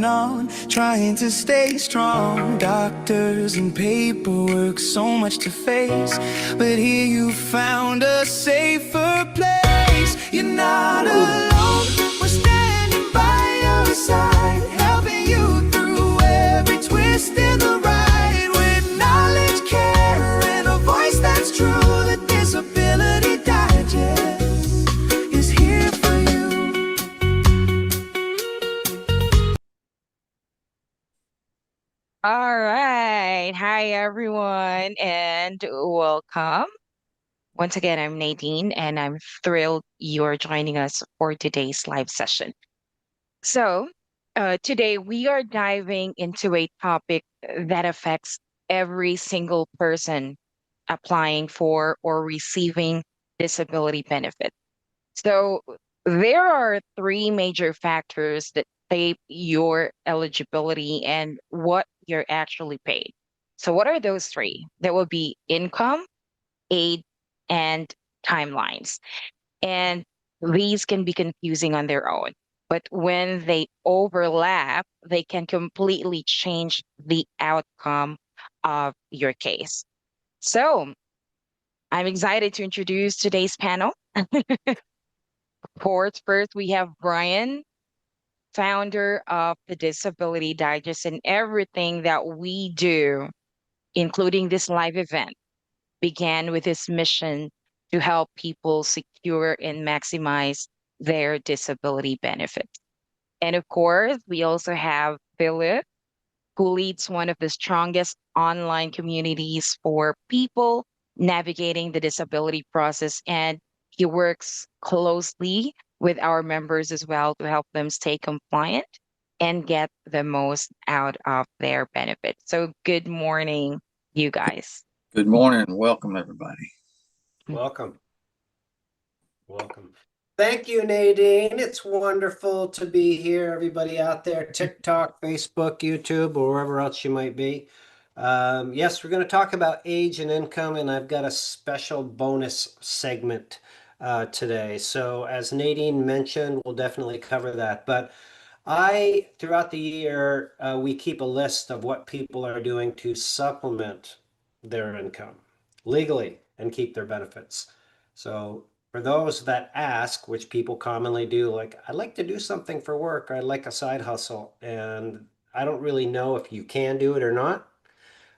on, trying to stay strong. Doctors and paperwork, so much to face, but here you found a safer place. You're not alone, we're standing by your side, helping you through every twist in the ride. With knowledge, care, and a voice that's true, the Disability Digest is here for you. All right. Hi, everyone, and welcome. Once again, I'm Nadine, and I'm thrilled you're joining us for today's live session. So, today we are diving into a topic that affects every single person applying for or receiving disability benefits. So, there are three major factors that shape your eligibility and what you're actually paid. So, what are those three? That would be income, age, and timelines. And these can be confusing on their own. But when they overlap, they can completely change the outcome of your case. So, I'm excited to introduce today's panel. Of course, first we have Brian, founder of the Disability Digest, and everything that we do, including this live event, began with his mission to help people secure and maximize their disability benefits. And of course, we also have Philip, who leads one of the strongest online communities for people navigating the disability process. And he works closely with our members as well to help them stay compliant and get the most out of their benefits. So, good morning, you guys. Good morning and welcome, everybody. Welcome. Welcome. Thank you, Nadine. It's wonderful to be here, everybody out there, TikTok, Facebook, YouTube, or wherever else you might be. Yes, we're going to talk about age and income, and I've got a special bonus segment today. So as Nadine mentioned, we'll definitely cover that. But throughout the year, we keep a list of what people are doing to supplement their income legally and keep their benefits. So for those that ask, which people commonly do, like, I'd like to do something for work, or I'd like a side hustle, and I don't really know if you can do it or not,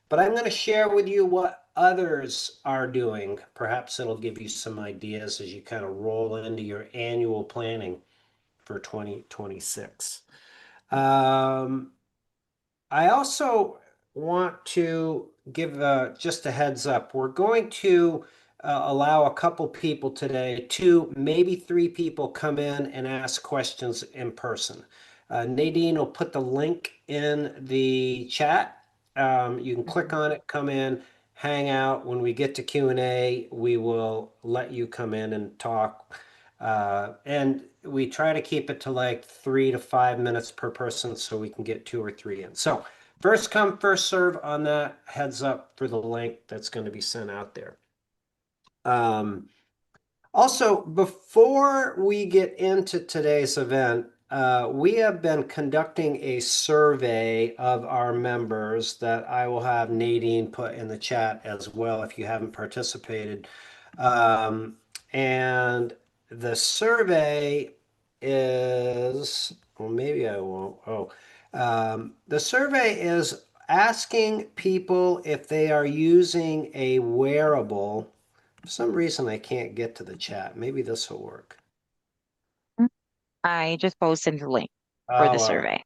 but I'm going to share with you what others are doing. Perhaps it'll give you some ideas as you kind of roll into your annual planning for 2026. I also want to give just a heads up. We're going to allow a couple people today, two, maybe three people, come in and ask questions in person. Nadine will put the link in the chat. You can click on it, come in, hang out. When we get to Q&A, we will let you come in and talk. And we try to keep it to like 3 to 5 minutes per person so we can get 2 or 3 in. So first come, first serve on that. Heads up for the link that's going to be sent out there. Also, before we get into today's event, we have been conducting a survey of our members that I will have Nadine put in the chat as well if you haven't participated. And the survey is, well, maybe I won't. The survey is asking people if they are using a wearable. For some reason, I can't get to the chat. Maybe this will work. I just posted the link for the Oh, all right.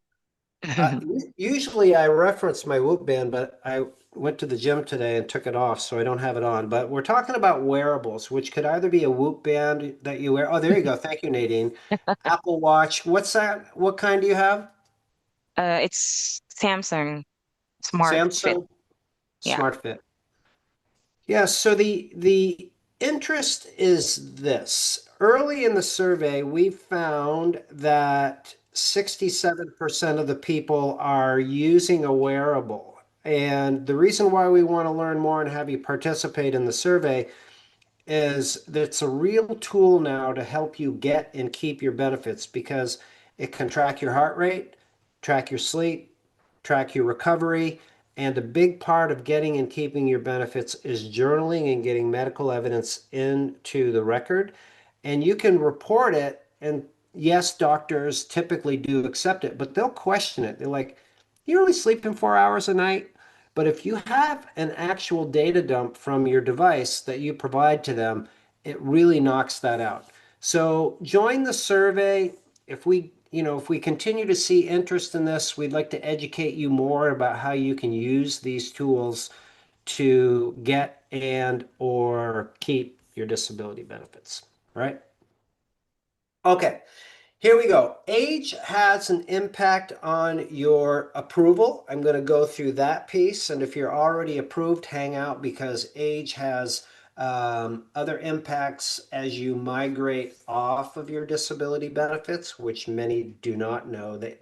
survey. Usually I reference my Whoop band, but I went to the gym today and took it off, so I don't have it on. But we're talking about wearables, which could either be a Whoop band that you wear. Oh, there you go. Thank you, Nadine. Apple Watch. What's that? What kind do you have? It's Samsung Smart Fit. Samsung Yeah. Smart Fit. Yeah, so the interest is this. Early in the survey, we found that 67% of the people are using a wearable. And the reason why we want to learn more and have you participate in the survey is that it's a real tool now to help you get and keep your benefits because it can track your heart rate, track your sleep, track your recovery. And a big part of getting and keeping your benefits is journaling and getting medical evidence into the record. And you can report it. And yes, doctors typically do accept it, but they'll question it. They're like, you're only sleeping 4 hours a night. But if you have an actual data dump from your device that you provide to them, it really knocks that out. So join the survey. If we continue to see interest in this, we'd like to educate you more about how you can use these tools to get and or keep your disability benefits, right? Okay. Here we go. Age has an impact on your approval. I'm going to go through that piece. And if you're already approved, hang out because age has other impacts as you migrate off of your disability benefits, which many do not know that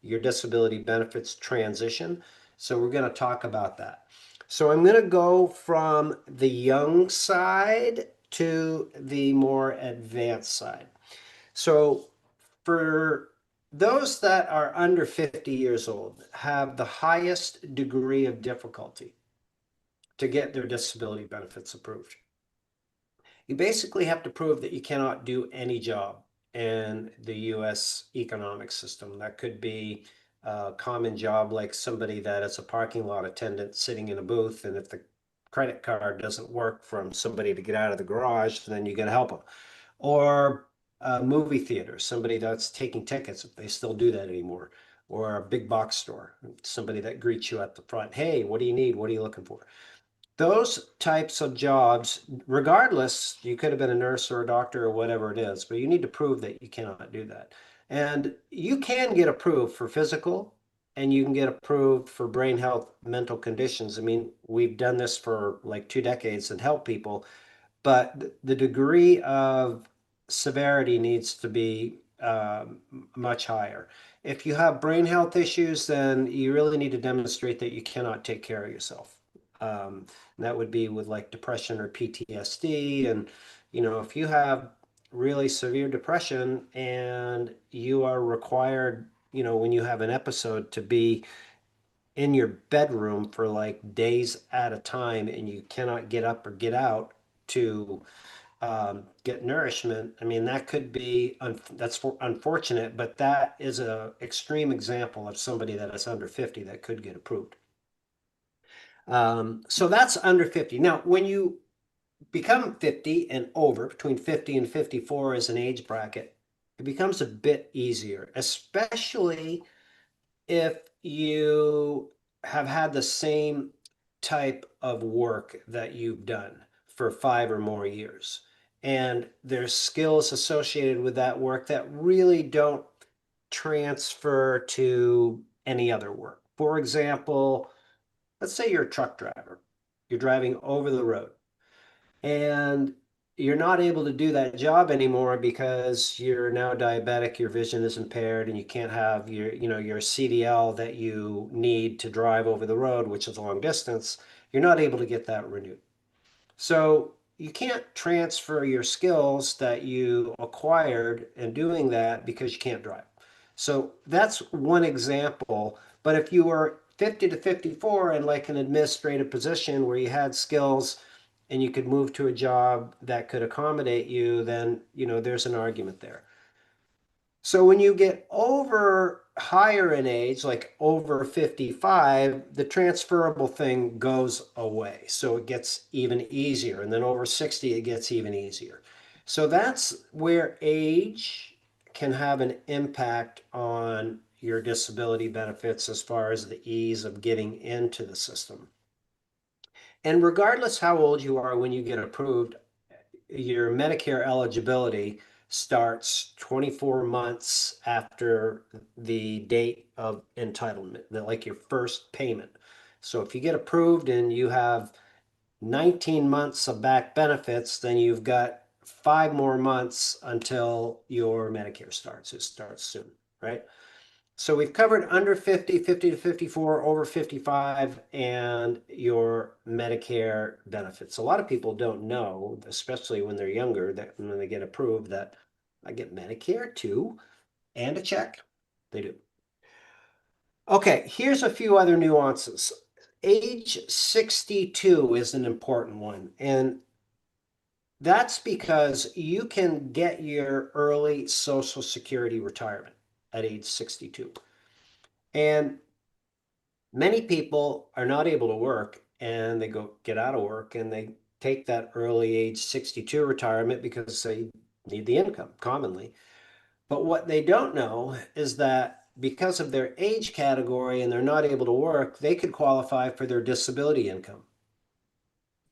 your disability benefits transition. So we're going to talk about that. So I'm going to go from the young side to the more advanced side. So for those that are under 50 years old, have the highest degree of difficulty to get their disability benefits approved. You basically have to prove that you cannot do any job in the US economic system. That could be a common job like somebody that is a parking lot attendant sitting in a booth, and if the credit card doesn't work from somebody to get out of the garage, then you got to help them. Or a movie theater, somebody that's taking tickets, if they still do that anymore. Or a big box store, somebody that greets you at the front. Hey, what do you need? What are you looking for? Those types of jobs, regardless, you could have been a nurse or a doctor or whatever it is, but you need to prove that you cannot do that. And you can get approved for physical and you can get approved for brain health, mental conditions. I mean, we've done this for like 2 decades and helped people, but the degree of severity needs to be much higher. If you have brain health issues, then you really need to demonstrate that you cannot take care of yourself. And that would be with like depression or PTSD. And, if you have really severe depression and you are required, when you have an episode to be in your bedroom for like days at a time and you cannot get up or get out to get nourishment. I mean, that could be, that's unfortunate, but that is a extreme example of somebody that is under 50 that could get approved. So that's under 50. Now, when you become 50 and over, between 50 and 54 is an age bracket, it becomes a bit easier, especially if you have had the same type of work that you've done for 5 or more years. And there's skills associated with that work that really don't transfer to any other work. For example, let's say you're a truck driver, you're driving over the road and you're not able to do that job anymore because you're now diabetic, your vision is impaired, and you can't have your CDL that you need to drive over the road, which is a long distance. You're not able to get that renewed. So you can't transfer your skills that you acquired in doing that because you can't drive. So that's one example. But if you were 50 to 54 in like an administrative position where you had skills and you could move to a job that could accommodate you, then there's an argument there. So when you get over higher in age, like over 55, the transferable thing goes away. So it gets even easier. And then over 60, it gets even easier. So that's where age can have an impact on your disability benefits as far as the ease of getting into the system. And regardless how old you are when you get approved, your Medicare eligibility starts 24 months after the date of entitlement, like your first payment. So if you get approved and you have 19 months of back benefits, then you've got 5 more months until your Medicare starts. It starts soon, right? So we've covered under 50, 50 to 54, over 55, and your Medicare benefits. A lot of people don't know, especially when they're younger, that when they get approved, that I get Medicare too, and a check. They do. Okay, here's a few other nuances. Age 62 is an important one, and that's because you can get your early Social Security retirement at age 62. And many people are not able to work and they get out of work and they take that early age 62 retirement because they need the income commonly. But what they don't know is that because of their age category and they're not able to work, they could qualify for their disability income.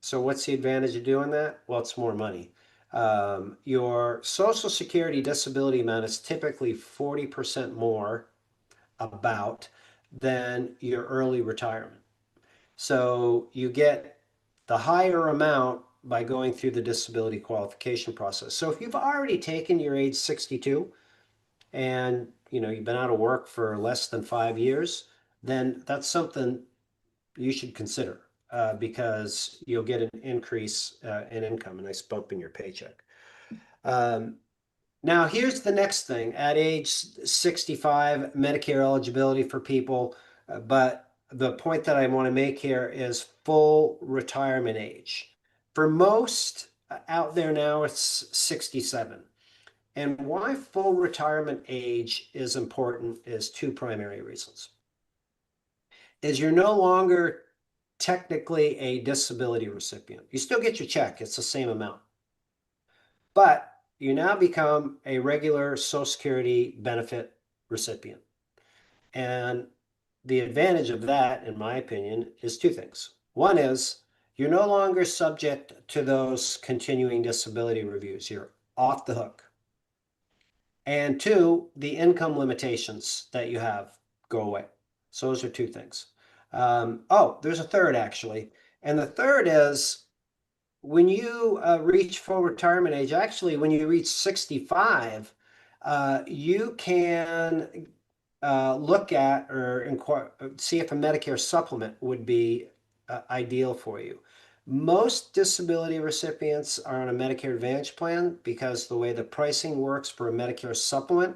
So what's the advantage of doing that? Well, it's more money. Your Social Security disability amount is typically 40% more about than your early retirement. So you get the higher amount by going through the disability qualification process. So if you've already taken your age 62 and you've been out of work for less than 5 years, then that's something you should consider because you'll get an increase in income, a nice bump in your paycheck. Um, Now, here's the next thing. At age 65, Medicare eligibility for people, but the point that I want to make here is full retirement age. For most out there now, it's 67. And why full retirement age is important is two primary reasons. Is you're no longer technically a disability recipient. You still get your check, it's the same amount. But you now become a regular Social Security benefit recipient. And the advantage of that, in my opinion, is two things. One is you're no longer subject to those continuing disability reviews. You're off the hook. And two, the income limitations that you have go away. So those are two things. There's a third actually. And the third is when you reach full retirement age, actually, when you reach 65, you can look at or see if a Medicare supplement would be ideal for you. Most disability recipients are on a Medicare Advantage plan because the way the pricing works for a Medicare supplement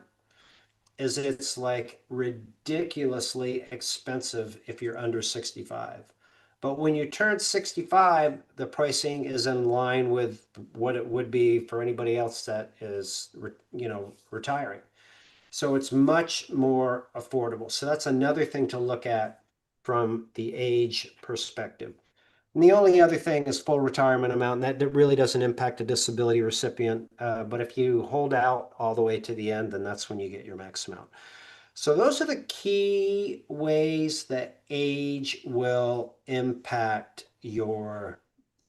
is it's like ridiculously expensive if you're under 65. But when you turn 65, the pricing is in line with what it would be for anybody else that is, retiring. So it's much more affordable. So that's another thing to look at from the age perspective. And the only other thing is full retirement amount, and that really doesn't impact a disability recipient. But if you hold out all the way to the end, then that's when you get your max amount. So those are the key ways that age will impact your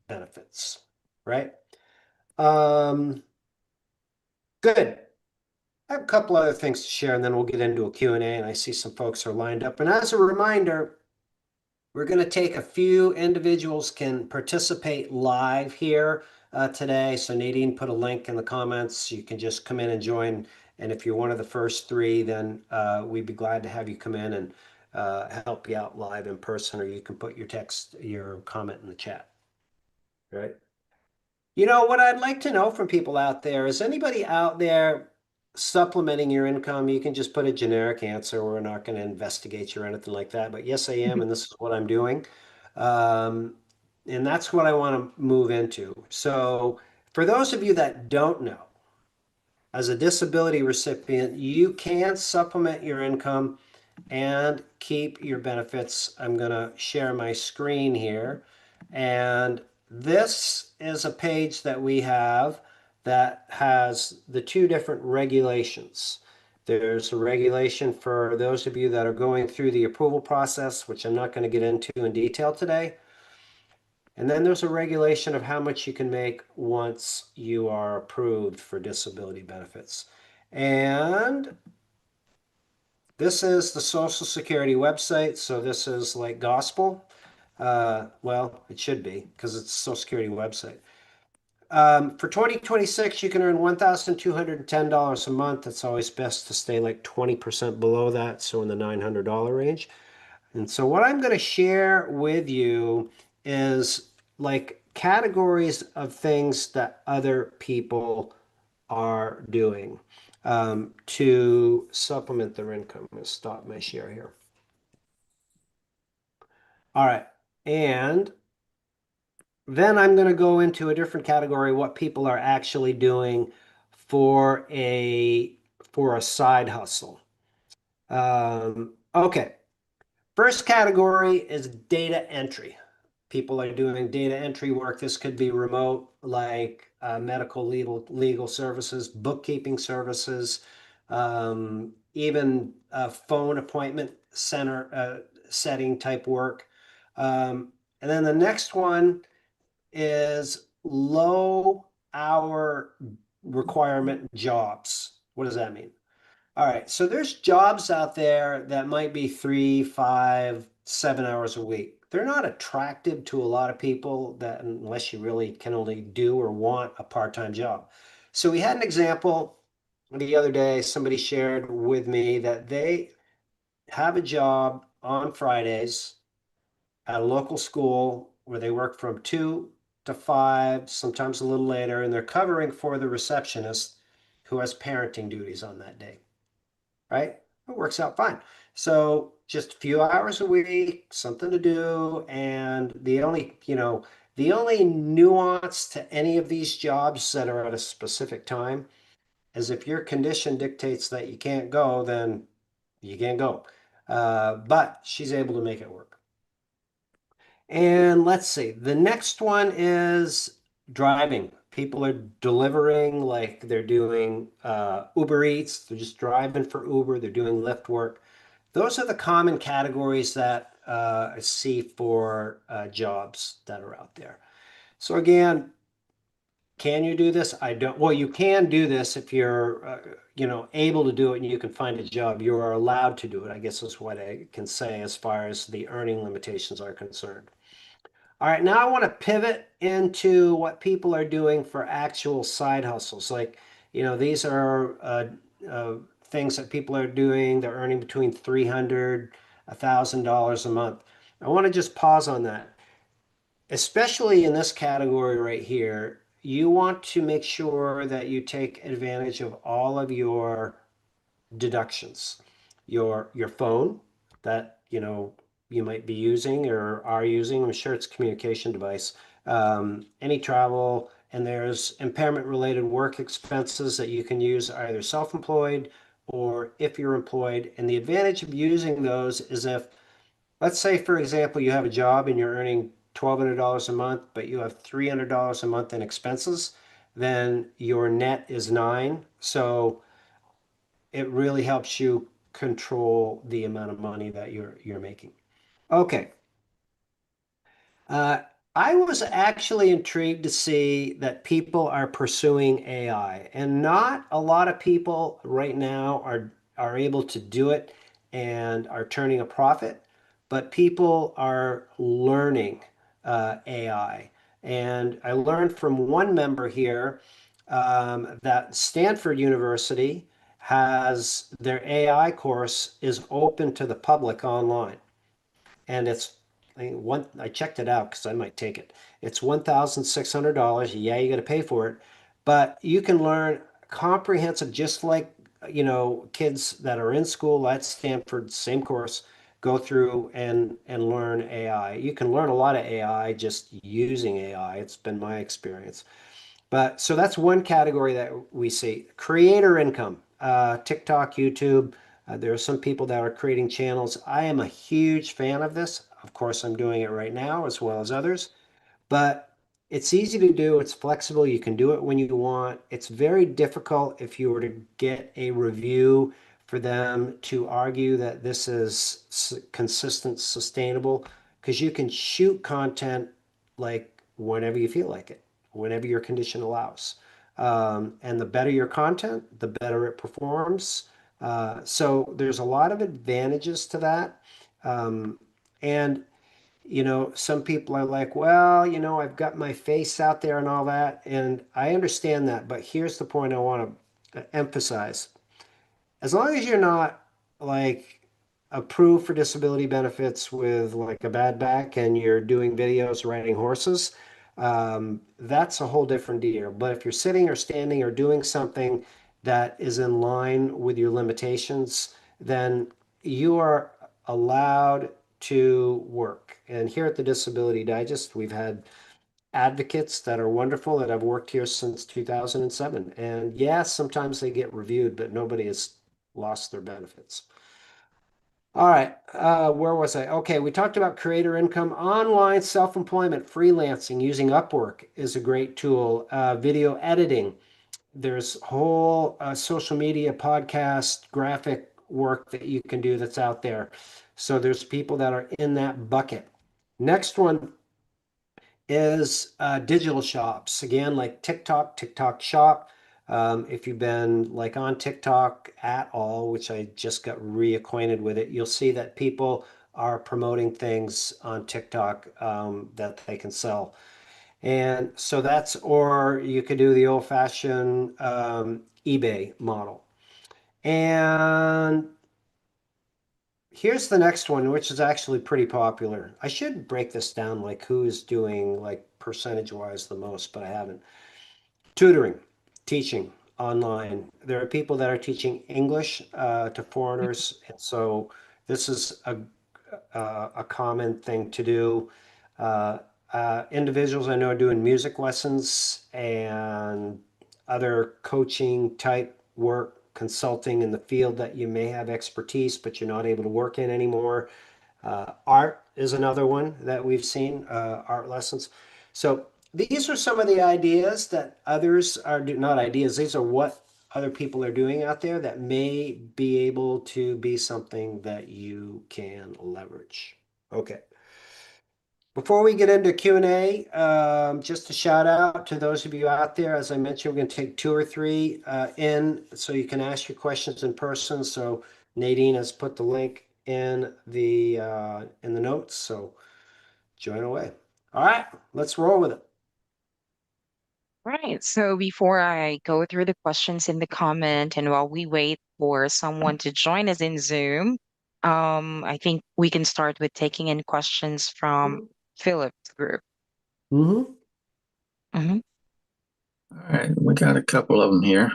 benefits, right? Good. I have a couple other things to share, and then we'll get into a Q&A, and I see some folks are lined up. And as a reminder, we're going to take a few individuals can participate live here today. So Nadine put a link in the comments. You can just come in and join. And if you're one of the first three, then we'd be glad to have you come in and help you out live in person, or you can put your comment in the chat. Right? What I'd like to know from people out there is anybody out there supplementing your income? You can just put a generic answer. We're not going to investigate you or anything like that. But yes, I am, and this is what I'm doing. And that's what I want to move into. So for those of you that don't know, as a disability recipient, you can supplement your income and keep your benefits. I'm going to share my screen here. And this is a page that we have that has the two different regulations. There's a regulation for those of you that are going through the approval process, which I'm not going to get into in detail today. And then there's a regulation of how much you can make once you are approved for disability benefits. And this is the Social Security website, so this is like gospel. Well, it should be because it's a Social Security website. For 2026, you can earn $1,210 a month. It's always best to stay like 20% below that, so in the $900 range. And so what I'm going to share with you is like categories of things that other people are doing. to supplement their income. I'm going to stop my share here. All right. And then I'm going to go into a different category, what people are actually doing for a side hustle. Okay. First category is data entry. People are doing data entry work. This could be remote, like medical, legal services, bookkeeping services, even phone appointment center setting type work. And then the next one is low hour requirement jobs. What does that mean? All right, so there's jobs out there that might be 3, 5, 7 hours a week. They're not attractive to a lot of people that unless you really can only do or want a part-time job. So we had an example the other day, somebody shared with me that they have a job on Fridays at a local school where they work from 2 to 5, sometimes a little later, and they're covering for the receptionist who has parenting duties on that day, right? It works out fine. So just a few hours a week, something to do. And the only nuance to any of these jobs that are at a specific time is if your condition dictates that you can't go, then you can't go. But she's able to make it work. And let's see, the next one is driving. People are delivering, like they're doing Uber Eats, they're just driving for Uber, they're doing Lyft work. Those are the common categories that I see for jobs that are out there. So again, can you do this? I don't. Well, you can do this if you're, able to do it and you can find a job. You are allowed to do it, I guess is what I can say as far as the earning limitations are concerned. All right, now I want to pivot into what people are doing for actual side hustles. Like, these are things that people are doing. They're earning between $300, $1,000 a month. I want to just pause on that. Especially in this category right here, you want to make sure that you take advantage of all of your deductions. Your phone that you might be using or are using. I'm sure it's a communication device. Any travel, and there's impairment related work expenses that you can use either self-employed or if you're employed. And the advantage of using those is if, let's say, for example, you have a job and you're earning $1,200 a month, but you have $300 a month in expenses, then your net is 9. So it really helps you control the amount of money that you're making. Okay. Uh, I was actually intrigued to see that people are pursuing AI, and not a lot of people right now are able to do it and are turning a profit, but people are learning AI. And I learned from one member here that Stanford University has their AI course is open to the public online, and I checked it out because I might take it. It's $1,600. Yeah, you got to pay for it, but you can learn comprehensive, just like kids that are in school at Stanford, same course, go through and learn AI. You can learn a lot of AI just using AI. It's been my experience. But so that's one category that we see. Creator income, TikTok, YouTube. There are some people that are creating channels. I am a huge fan of this. Of course, I'm doing it right now as well as others. But it's easy to do. It's flexible. You can do it when you want. It's very difficult if you were to get a review for them to argue that this is consistent, sustainable, because you can shoot content like whenever you feel like it, whenever your condition allows. And the better your content, the better it performs. So there's a lot of advantages to that. And some people are like, well, I've got my face out there and all that. And I understand that. But here's the point I want to emphasize. As long as you're not like approved for disability benefits with like a bad back and you're doing videos riding horses, that's a whole different deal. But if you're sitting or standing or doing something that is in line with your limitations, then you are allowed to work. And here at the Disability Digest, we've had advocates that are wonderful that have worked here since 2007. And yes, sometimes they get reviewed, but nobody has lost their benefits. All right, where was I? Okay, we talked about creator income. Online self-employment, freelancing using Upwork is a great tool. Video editing. There's whole social media, podcast, graphic work that you can do that's out there. So there's people that are in that bucket. Next one is digital shops. Again, like TikTok Shop. If you've been like on TikTok at all, which I just got reacquainted with it, you'll see that people are promoting things on TikTok that they can sell. And so that's, or you could do the old-fashioned eBay model. And here's the next one, which is actually pretty popular. I should break this down, like who's doing like percentage-wise the most, but I haven't. Tutoring, teaching online. There are people that are teaching English to foreigners, and so this is a common thing to do. Uh, Individuals I know are doing music lessons and other coaching type work, consulting in the field that you may have expertise, but you're not able to work in anymore. Art is another one that we've seen, art lessons. So these are some of the ideas that others are not ideas. These are what other people are doing out there that may be able to be something that you can leverage. Okay. Before we get into Q&A, just a shout out to those of you out there. As I mentioned, we're going to take 2 or 3 in so you can ask your questions in person. So Nadine has put the link in the notes. So join away. All right, let's roll with it. Right. So before I go through the questions in the comment and while we wait for someone to join us in Zoom, I think we can start with taking in questions from Philip's group. Mm-hmm. Hmm. All right, we got a couple of them here.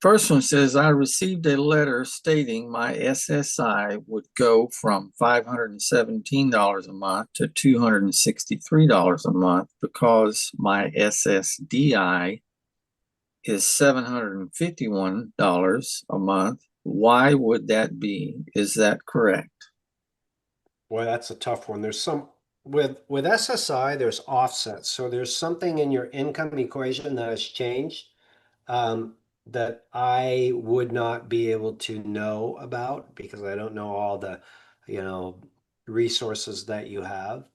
First one says, I received a letter stating my SSI would go from $517 a month to $263 a month because my SSDI is $751 a month. Why would that be? Is that correct? Boy, that's a tough one. There's some with SSI, there's offsets. So there's something in your income equation that has changed um, that I would not be able to know about because I don't know all the, you know, resources that you have.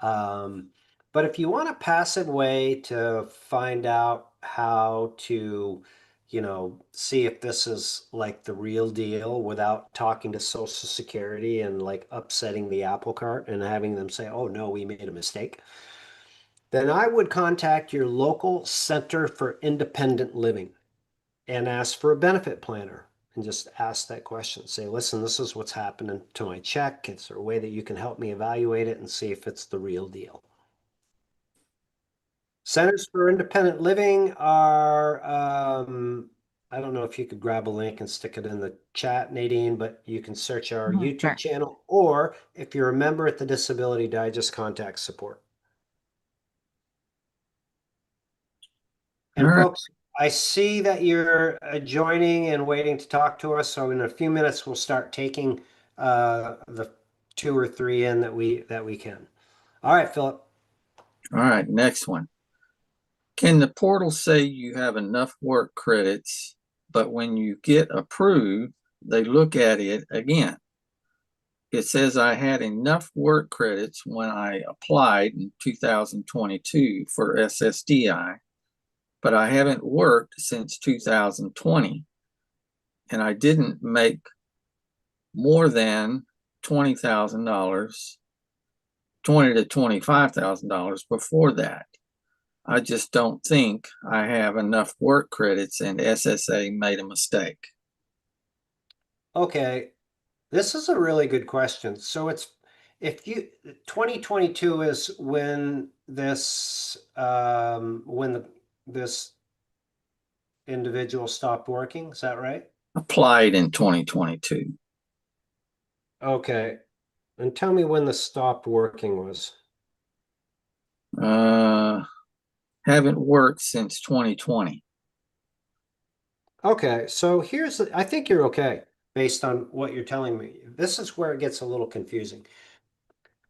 Um, but if you want a passive way to find out how to, you know, see if this is like the real deal without talking to Social Security and like upsetting the apple cart and having them say, oh no, we made a mistake, then I would contact your local Center for Independent Living and ask for a benefit planner and just ask that question. Say, listen, this is what's happening to my check. Is there a way that you can help me evaluate it and see if it's the real deal? Centers for Independent Living are, I don't know if you could grab a link and stick it in the chat, Nadine, but you can search our YouTube Sure. channel, or if you're a member at the Disability Digest, contact support. All And right. folks, I see that you're joining and waiting to talk to us. So in a few minutes, we'll start taking the 2 or 3 in that we can. All right, Philip. All right, next one. Can the portal say you have enough work credits, but when you get approved, they look at it again? It says I had enough work credits when I applied in 2022 for SSDI, but I haven't worked since 2020, and I didn't make more than $20,000, $20,000 to $25,000 before that. I just don't think I have enough work credits and SSA made a mistake. Okay, this is a really good question. So it's if you 2022 is when this individual stopped working. Is that right? Applied in 2022. Okay. And tell me when the stopped working was. Haven't worked since 2020. Okay, so I think you're okay based on what you're telling me. This is where it gets a little confusing.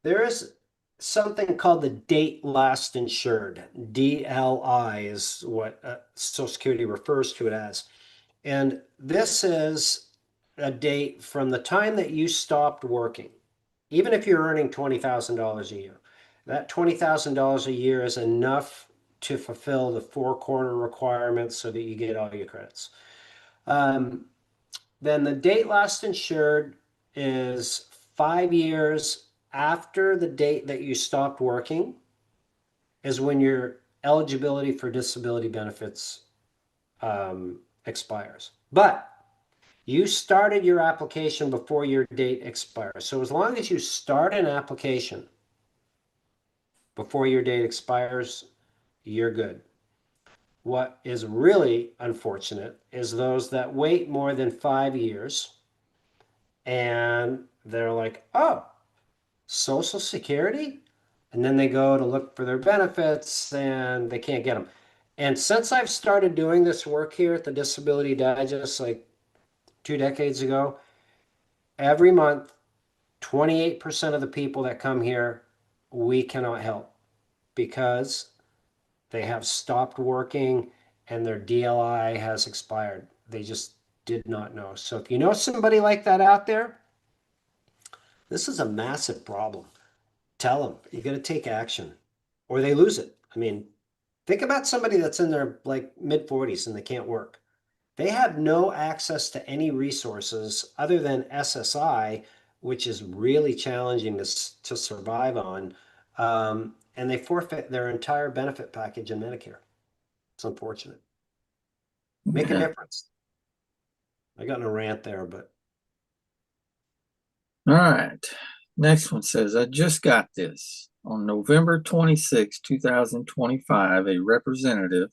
There is something called the date last insured. DLI is what Social Security refers to it as. And this is a date from the time that you stopped working, even if you're earning $20,000 a year. That $20,000 a year is enough to fulfill the four corner requirements so that you get all your credits. Then the date last insured is 5 years after the date that you stopped working is when your eligibility for disability benefits expires. But you started your application before your date expires. So as long as you start an application before your date expires, you're good. What is really unfortunate is those that wait more than 5 years and they're like, oh, Social Security? And then they go to look for their benefits and they can't get them. And since I've started doing this work here at the Disability Digest, like 2 decades ago, every month, 28% of the people that come here, we cannot help because they have stopped working and their DLI has expired. They just did not know. So if you know somebody like that out there, this is a massive problem. Tell them you got to take action or they lose it. I mean, think about somebody that's in their like mid 40s and they can't work. They have no access to any resources other than SSI, which is really challenging to survive on. And they forfeit their entire benefit package in Medicare. It's unfortunate. Make a Yeah. difference. I got in a rant there, but All right. Next one says, I just got this. On November 26, 2025, a representative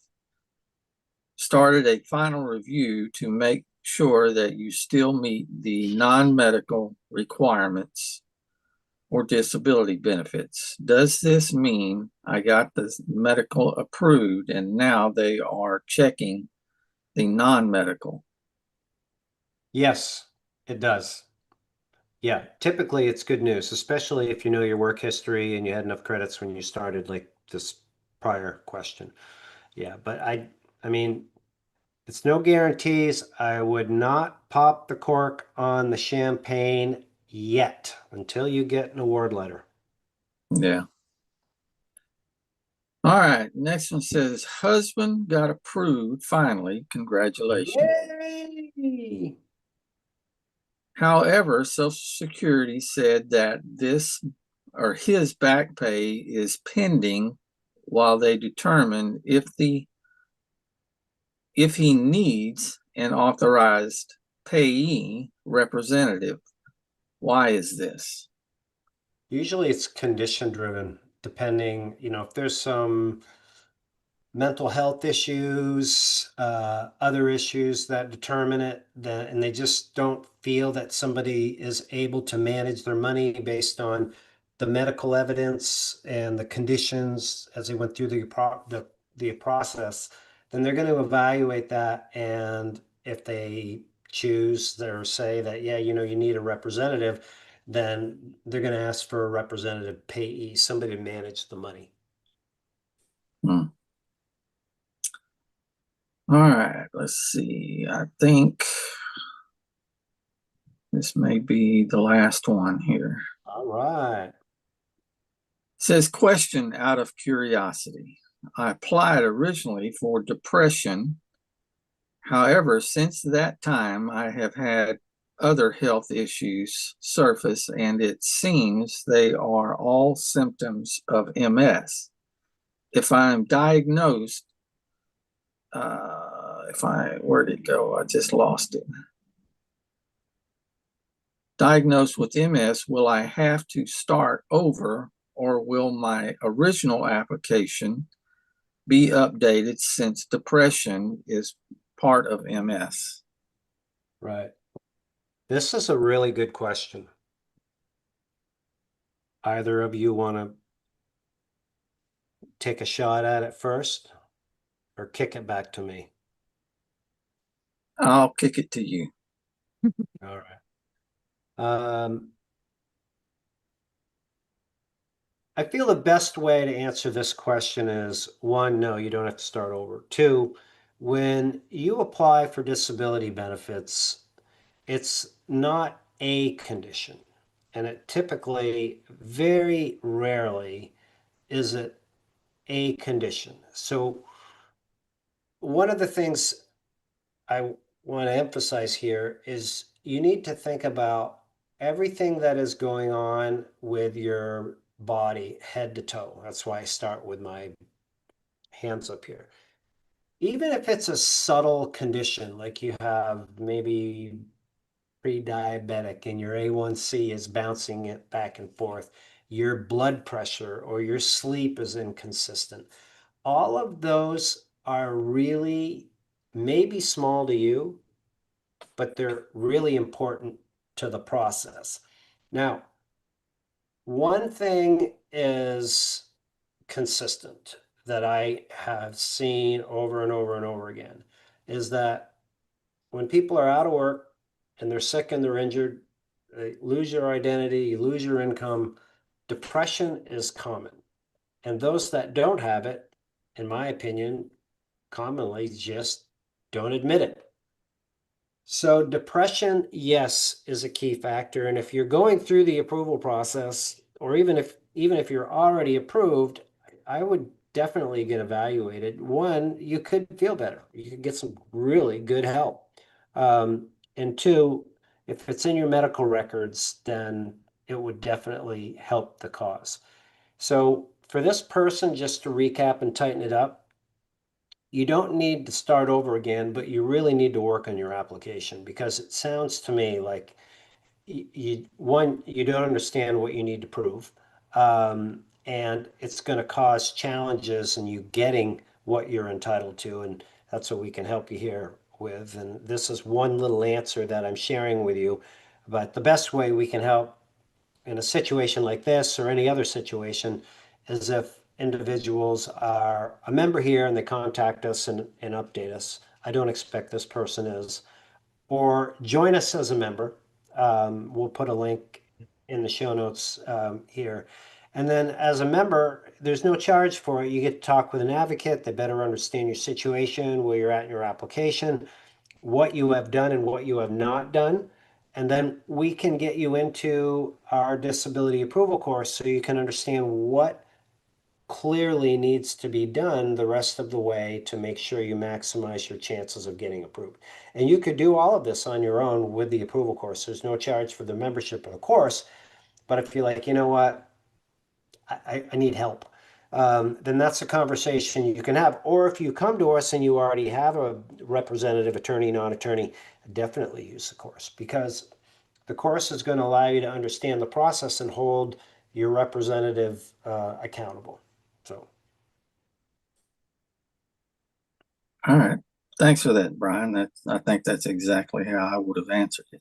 started a final review to make sure that you still meet the non-medical requirements or disability benefits. Does this mean I got the medical approved and now they are checking the non-medical? yes, it does. Yeah, typically it's good news, especially if you know your work history and you had enough credits when you started, like this prior question. Yeah, but I mean, it's no guarantees. I would not pop the cork on the champagne yet until you get an award letter. Yeah. All right. Next one says, husband got approved finally. Congratulations. Yay! However, Social Security said that this or his back pay is pending while they determine if he needs an authorized payee representative. Why is this? Usually it's condition driven, depending, if there's some mental health issues, other issues that determine it, and they just don't feel that somebody is able to manage their money based on the medical evidence and the conditions as they went through the process, then they're going to evaluate that. And if they choose or say that, yeah, you need a representative, then they're going to ask for a representative payee, somebody to manage the money. Hmm. All right, let's see. I think this may be the last one here. All right. It says, question out of curiosity. I applied originally for depression. However, since that time, I have had other health issues surface, and it seems they are all symptoms of MS. If I'm diagnosed, where'd it go? I just lost it. Diagnosed with MS, will I have to start over, or will my original application be updated since depression is part of MS? Right. This is a really good question. Either of you want to take a shot at it first or kick it back to me? I'll kick it to you. All right. I feel the best way to answer this question is one, no, you don't have to start over. Two, when you apply for disability benefits, it's not a condition. And it typically, very rarely, is it a condition. So one of the things I want to emphasize here is you need to think about everything that is going on with your body, head to toe. That's why I start with my hands up here. Even if it's a subtle condition, like you have maybe pre-diabetic and your A1C is bouncing it back and forth, your blood pressure or your sleep is inconsistent. All of those are really maybe small to you, but they're really important to the process. Now, one thing is consistent that I have seen over and over and over again is that when people are out of work and they're sick and they're injured, they lose your identity, you lose your income, depression is common. And those that don't have it, in my opinion, commonly just don't admit it. So depression, yes, is a key factor. And if you're going through the approval process, or even if you're already approved, I would definitely get evaluated. One, you could feel better. You could get some really good help. And two, if it's in your medical records, then it would definitely help the cause. So for this person, just to recap and tighten it up, you don't need to start over again, but you really need to work on your application because it sounds to me like you don't understand what you need to prove, and it's going to cause challenges in you getting what you're entitled to, and that's what we can help you here with. And this is one little answer that I'm sharing with you, but the best way we can help in a situation like this or any other situation is if individuals are a member here and they contact us and update us. I don't expect this person is, or join us as a member. We'll put a link in the show notes here. And then as a member, there's no charge for it. You get to talk with an advocate. They better understand your situation, where you're at in your application, what you have done and what you have not done. And then we can get you into our disability approval course so you can understand what clearly needs to be done the rest of the way to make sure you maximize your chances of getting approved. And you could do all of this on your own with the approval course. There's no charge for the membership of the course. But if you're like, you know what, I need help, then that's a conversation you can have. Or if you come to us and you already have a representative, attorney, non-attorney, definitely use the course because the course is going to allow you to understand the process and hold your representative accountable. So. All right. Thanks for that, Brian. I think that's exactly how I would have answered it.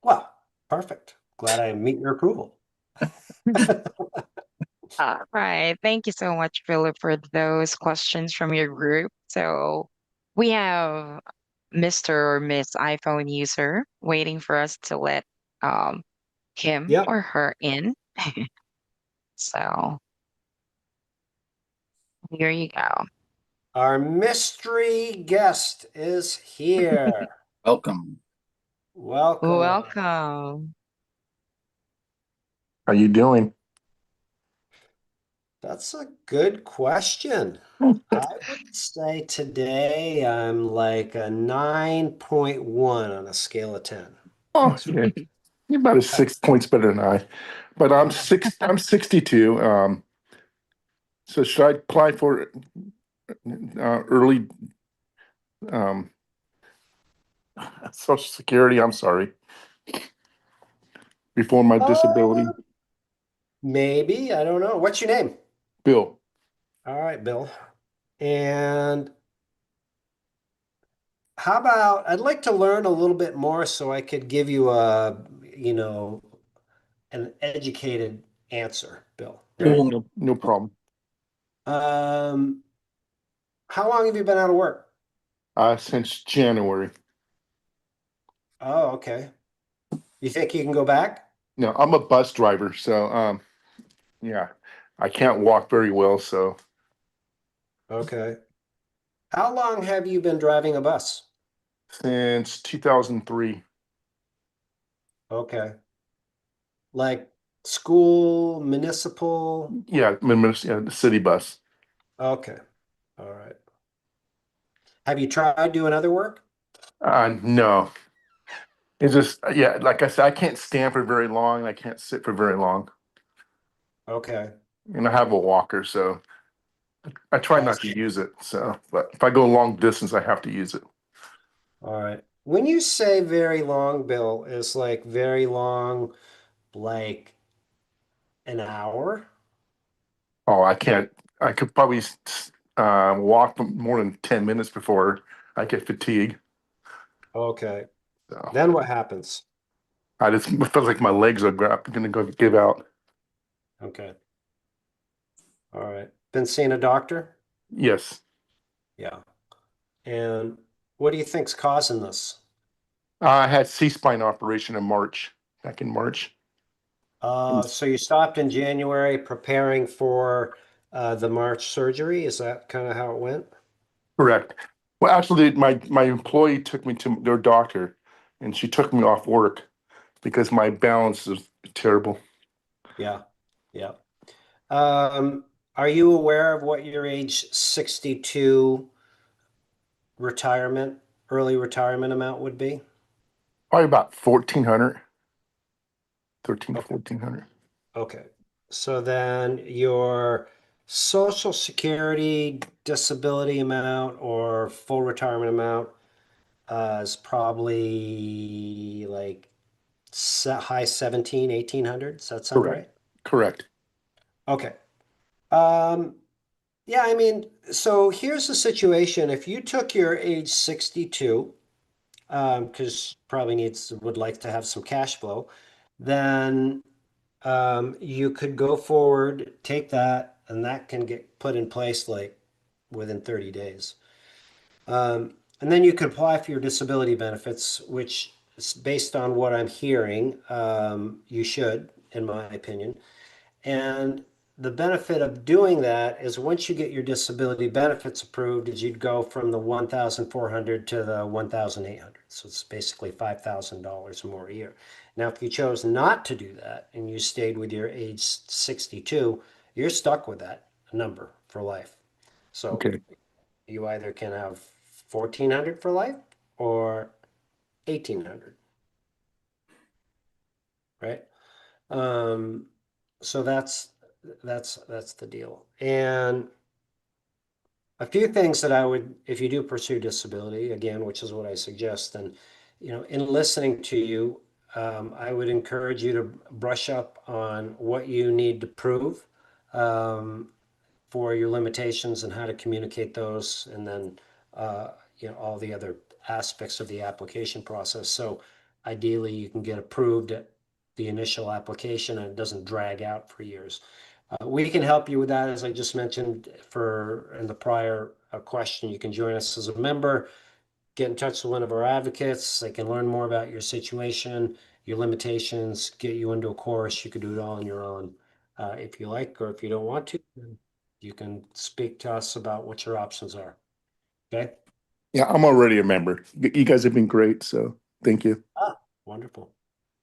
Well, perfect. Glad I meet your approval. All right. Thank you so much, Philip, for those questions from your group. So we have Mr. or Miss iPhone user waiting for us to let him Yep. or her in. So here you go. Our mystery guest is here. Welcome. Welcome. Welcome. How you doing? That's a good question. I would say today I'm like a 9.1 on a scale of 10. Oh, yeah. You're about 6 points better than I. But I'm 62. So should I apply for early um Social Security? I'm sorry. Before my disability. Maybe, I don't know. What's your name? Bill. All right, Bill. And How about I'd like to learn a little bit more so I could give you an educated answer, Bill. Right? No problem. Um, how long have you been out of work? Since January. Oh, okay. You think you can go back? No, I'm a bus driver, so yeah, I can't walk very well, so Okay. How long have you been driving a bus? since 2003. Okay. Like school, municipal? Yeah, yeah, the city bus. Okay. All right. Have you tried doing other work? No, it's just yeah, like I said, I can't stand for very long. I can't sit for very long, Okay. and I have a walker, so I try I not to see. use it. So, but if I go long distance, I have to use it. All right. When you say very long, Bill, is like very long, like an hour? Oh, I can't. I could probably walk for more than 10 minutes before I get fatigued. Okay. So Then what happens? I just it feels like my legs are gonna go give out. Okay. All right. Been seeing a doctor? Yes, Yeah. And what do you think's causing this? I had C-spine operation in March, back in March. So you stopped in January preparing for the March surgery. Is that kind of how it went? Correct. Well, actually, my employee took me to their doctor, and she took me off work because my balance is terrible. Yeah. Yeah. Are you aware of what your age 62 retirement, early retirement amount would be? Probably about 1,400, 13 to Okay. 1,400. Okay. So then your Social Security disability amount or full retirement amount is probably like high 17, 1800. Does that sound Correct. right? Correct. Okay. Um, yeah, I mean, so here's the situation. If you took your age 62, because probably would like to have some cash flow, then you could go forward, take that, and that can get put in place like within 30 days. And then you could apply for your disability benefits, which is based on what I'm hearing, you should, in my opinion. And the benefit of doing that is once you get your disability benefits approved, is you'd go from the 1,400 to the 1,800. So it's basically $5,000 more a year. Now, if you chose not to do that and you stayed with your age 62, you're stuck with that number for life. So Okay. you either can have 1,400 for life or 1,800, right? Um, so that's the deal. And a few things that I would, if you do pursue disability, again, which is what I suggest, then, in listening to you, I would encourage you to brush up on what you need to prove for your limitations and how to communicate those, and then, all the other aspects of the application process. So ideally, you can get approved at the initial application and it doesn't drag out for years. We can help you with that, as I just mentioned in the prior question. You can join us as a member, get in touch with one of our advocates. They can learn more about your situation, your limitations, get you into a course. You can do it all on your own. If you like, or if you don't want to, then you can speak to us about what your options are. Okay? Yeah, I'm already a member. You guys have been great, so thank you. Ah, wonderful.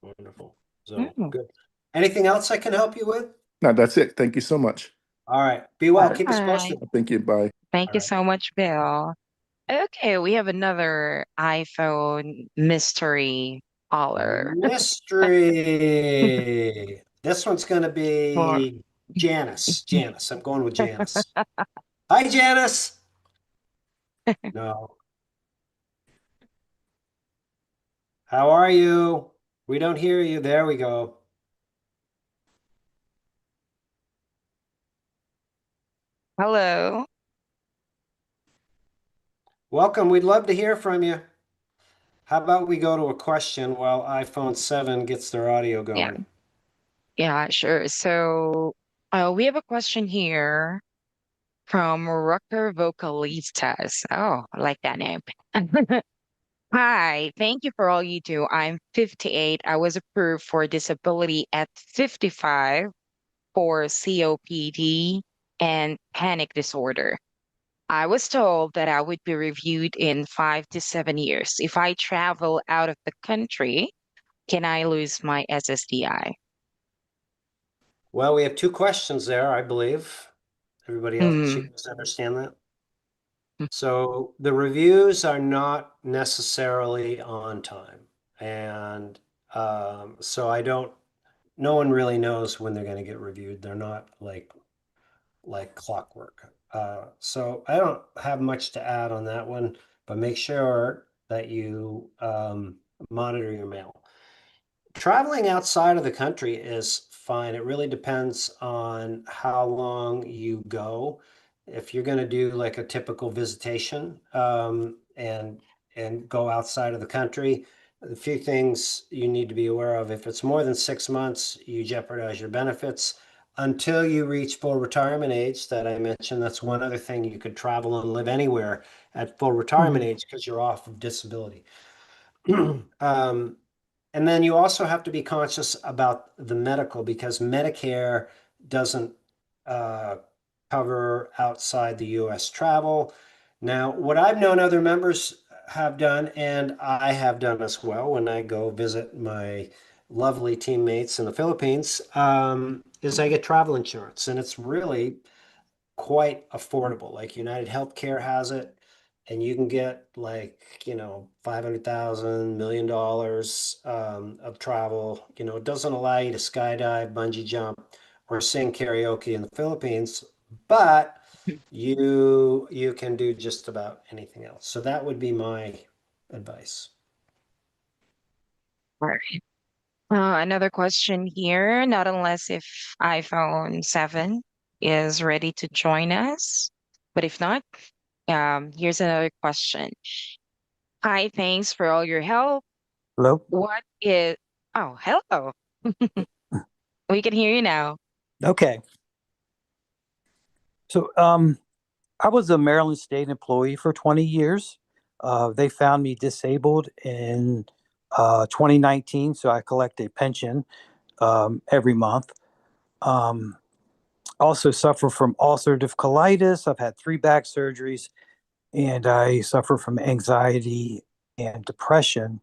Wonderful. So Mm. good. Anything else I can help you with? No, that's it. Thank you so much. All right. Be well. All right. Keep us Hi. posted. Thank you. Bye. Thank All you right. so much, Bill. Okay, we have another iPhone mystery caller. Mystery. This one's going to Or- be Janice. Janice. I'm going with Janice. Hi, Janice. No. How are you? We don't hear you. There we go. Hello. Welcome. We'd love to hear from you. How about we go to a question while iPhone 7 gets their audio Yeah. going? Yeah, sure. So we have a question here from Rocker Vocalistas. Oh, I like that name. Hi, thank you for all you do. I'm 58. I was approved for disability at 55 for COPD and panic disorder. I was told that I would be reviewed in 5 to 7 years. If I travel out of the country, can I lose my SSDI? Well, we have two questions there, I believe. Everybody else, you Hmm. guys understand that? So the reviews are not necessarily on time. And so no one really knows when they're going to get reviewed. They're not like clockwork. So I don't have much to add on that one, but make sure that you monitor your mail. Traveling outside of the country is fine. It really depends on how long you go. If you're going to do like a typical visitation and go outside of the country, a few things you need to be aware of. If it's more than 6 months, you jeopardize your benefits until you reach full retirement age that I mentioned. That's one other thing. You could travel and live anywhere at full retirement age because you're off of disability. Um, and then you also have to be conscious about the medical because Medicare doesn't uh, cover outside the US travel. Now, what I've known other members have done, and I have done as well when I go visit my lovely teammates in the Philippines, is I get travel insurance, and it's really quite affordable. Like United Healthcare has it, and you can get like, 500,000, $1 million of travel. It doesn't allow you to skydive, bungee jump, or sing karaoke in the Philippines, but you can do just about anything else. So that would be my advice. All right. Another question here, not unless if iPhone 7 is ready to join us. But if not, here's another question. Hi, thanks for all your help. Hello. What is, oh, hello. We can hear you now. Okay. So, I was a Maryland State employee for 20 years. They found me disabled in 2019, so I collect a pension every month. Um, also suffer from ulcerative colitis. I've had 3 back surgeries, and I suffer from anxiety and depression.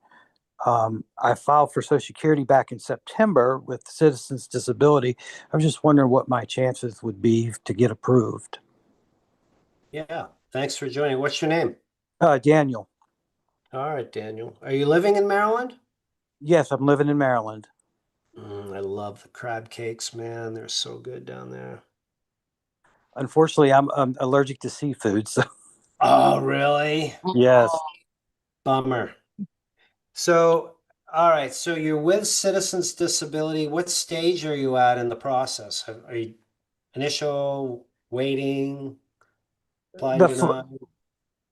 I filed for Social Security back in September with Citizens Disability. I was just wondering what my chances would be to get approved. Yeah. Thanks for joining. What's your name? Daniel. All right, Daniel. Are you living in Maryland? Yes, I'm living in Maryland. I love the crab cakes, man. They're so good down there. Unfortunately, I'm allergic to seafood, so Oh, really? yes. Bummer. So, all right. So you're with Citizens Disability. What stage are you at in the process? Are you initial, waiting, apply The and fu- deny?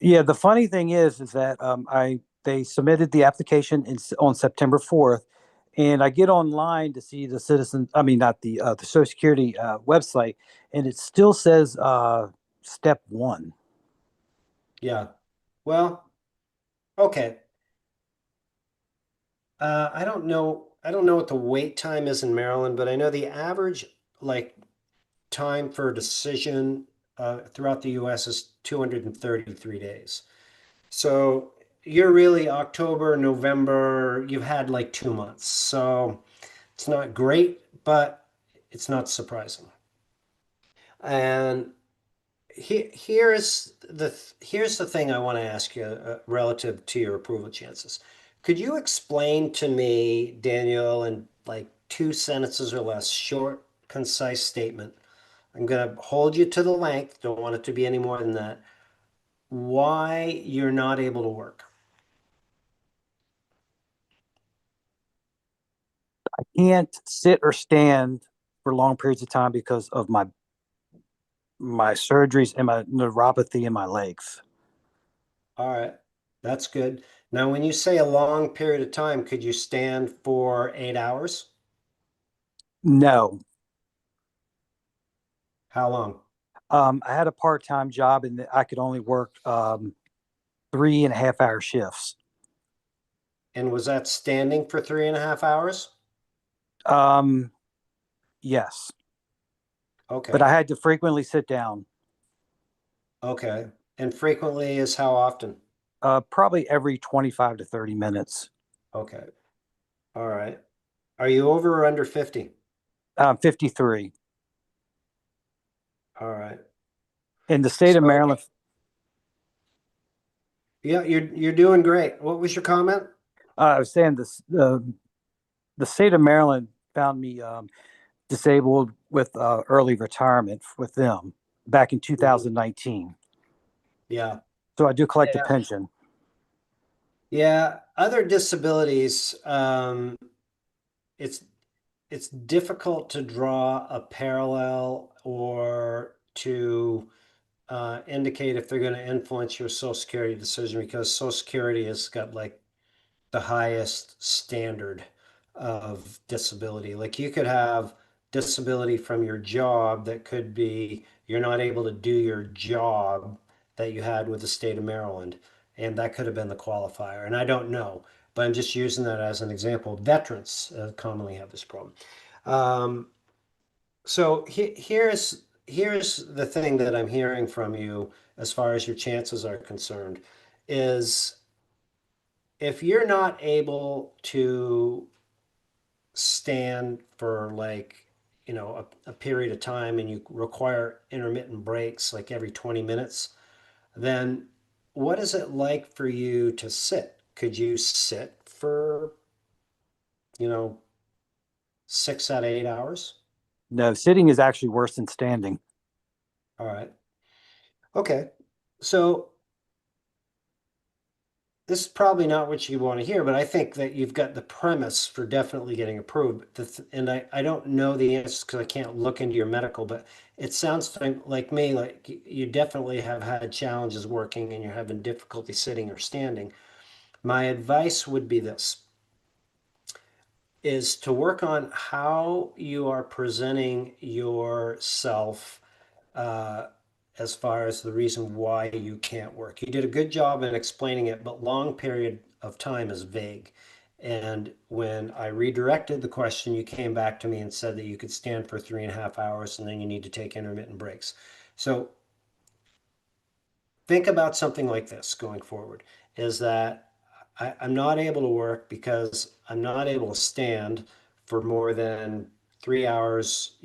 yeah, the funny thing is that they submitted the application on September 4th, and I get online to see the citizen. I mean, not the Social Security website, and it still says step 1. Yeah. Well, okay. I don't know. I don't know what the wait time is in Maryland, but I know the average like time for a decision throughout the US is 233 days. So you're really October, November, you've had like 2 months. So it's not great, but it's not surprising. And here's the thing I want to ask you relative to your approval chances. Could you explain to me, Daniel, in like 2 sentences or less, short, concise statement? I'm going to hold you to the length, don't want it to be any more than that. Why you're not able to work? Can't sit or stand for long periods of time because of my surgeries and my neuropathy in my legs. All right, that's good. Now, when you say a long period of time, could you stand for 8 hours? No. How long? I had a part-time job and I could only work 3.5 hour shifts. And was that standing for 3.5 hours? Yes, but Okay. I had to frequently sit down. Okay. And frequently is how often? Probably every 25 to 30 minutes. Okay. All right. Are you over or under 50? 53. All right. In the state of So Maryland, yeah, you're doing great. What was your comment? I was saying this, the state of Maryland found me disabled with early retirement with them back in 2019. Yeah. So I do collect a Yeah. pension. Yeah. Other disabilities, it's it's difficult to draw a parallel or to indicate if they're going to influence your Social Security decision because Social Security has got like the highest standard of disability. Like you could have disability from your job that could be you're not able to do your job that you had with the state of Maryland. And that could have been the qualifier. And I don't know, but I'm just using that as an example. Veterans commonly have this problem. Um, so here's the thing that I'm hearing from you as far as your chances are concerned is if you're not able to stand for like a period of time and you require intermittent breaks like every 20 minutes, then what is it like for you to sit? Could you sit for, you know, 6 out of 8 hours? No, sitting is actually worse than standing. All right. Okay. So this is probably not what you want to hear, but I think that you've got the premise for definitely getting approved. And I don't know the answers because I can't look into your medical, but it sounds like me, like you definitely have had challenges working and you're having difficulty sitting or standing. My advice would be this, is to work on how you are presenting yourself uh, as far as the reason why you can't work. You did a good job in explaining it, but long period of time is vague. And when I redirected the question, you came back to me and said that you could stand for 3.5 hours and then you need to take intermittent breaks. So think about something like this going forward, is that I'm not able to work because I'm not able to stand for more than 3 hours,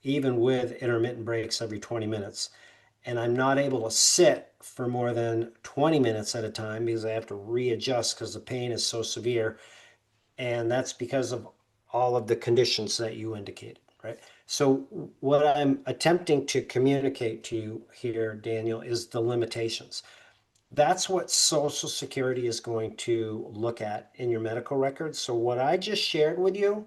even with intermittent breaks every 20 minutes. And I'm not able to sit for more than 20 minutes at a time because I have to readjust because the pain is so severe. And that's because of all of the conditions that you indicated, right? So what I'm attempting to communicate to you here, Daniel, is the limitations. That's what Social Security is going to look at in your medical records. So what I just shared with you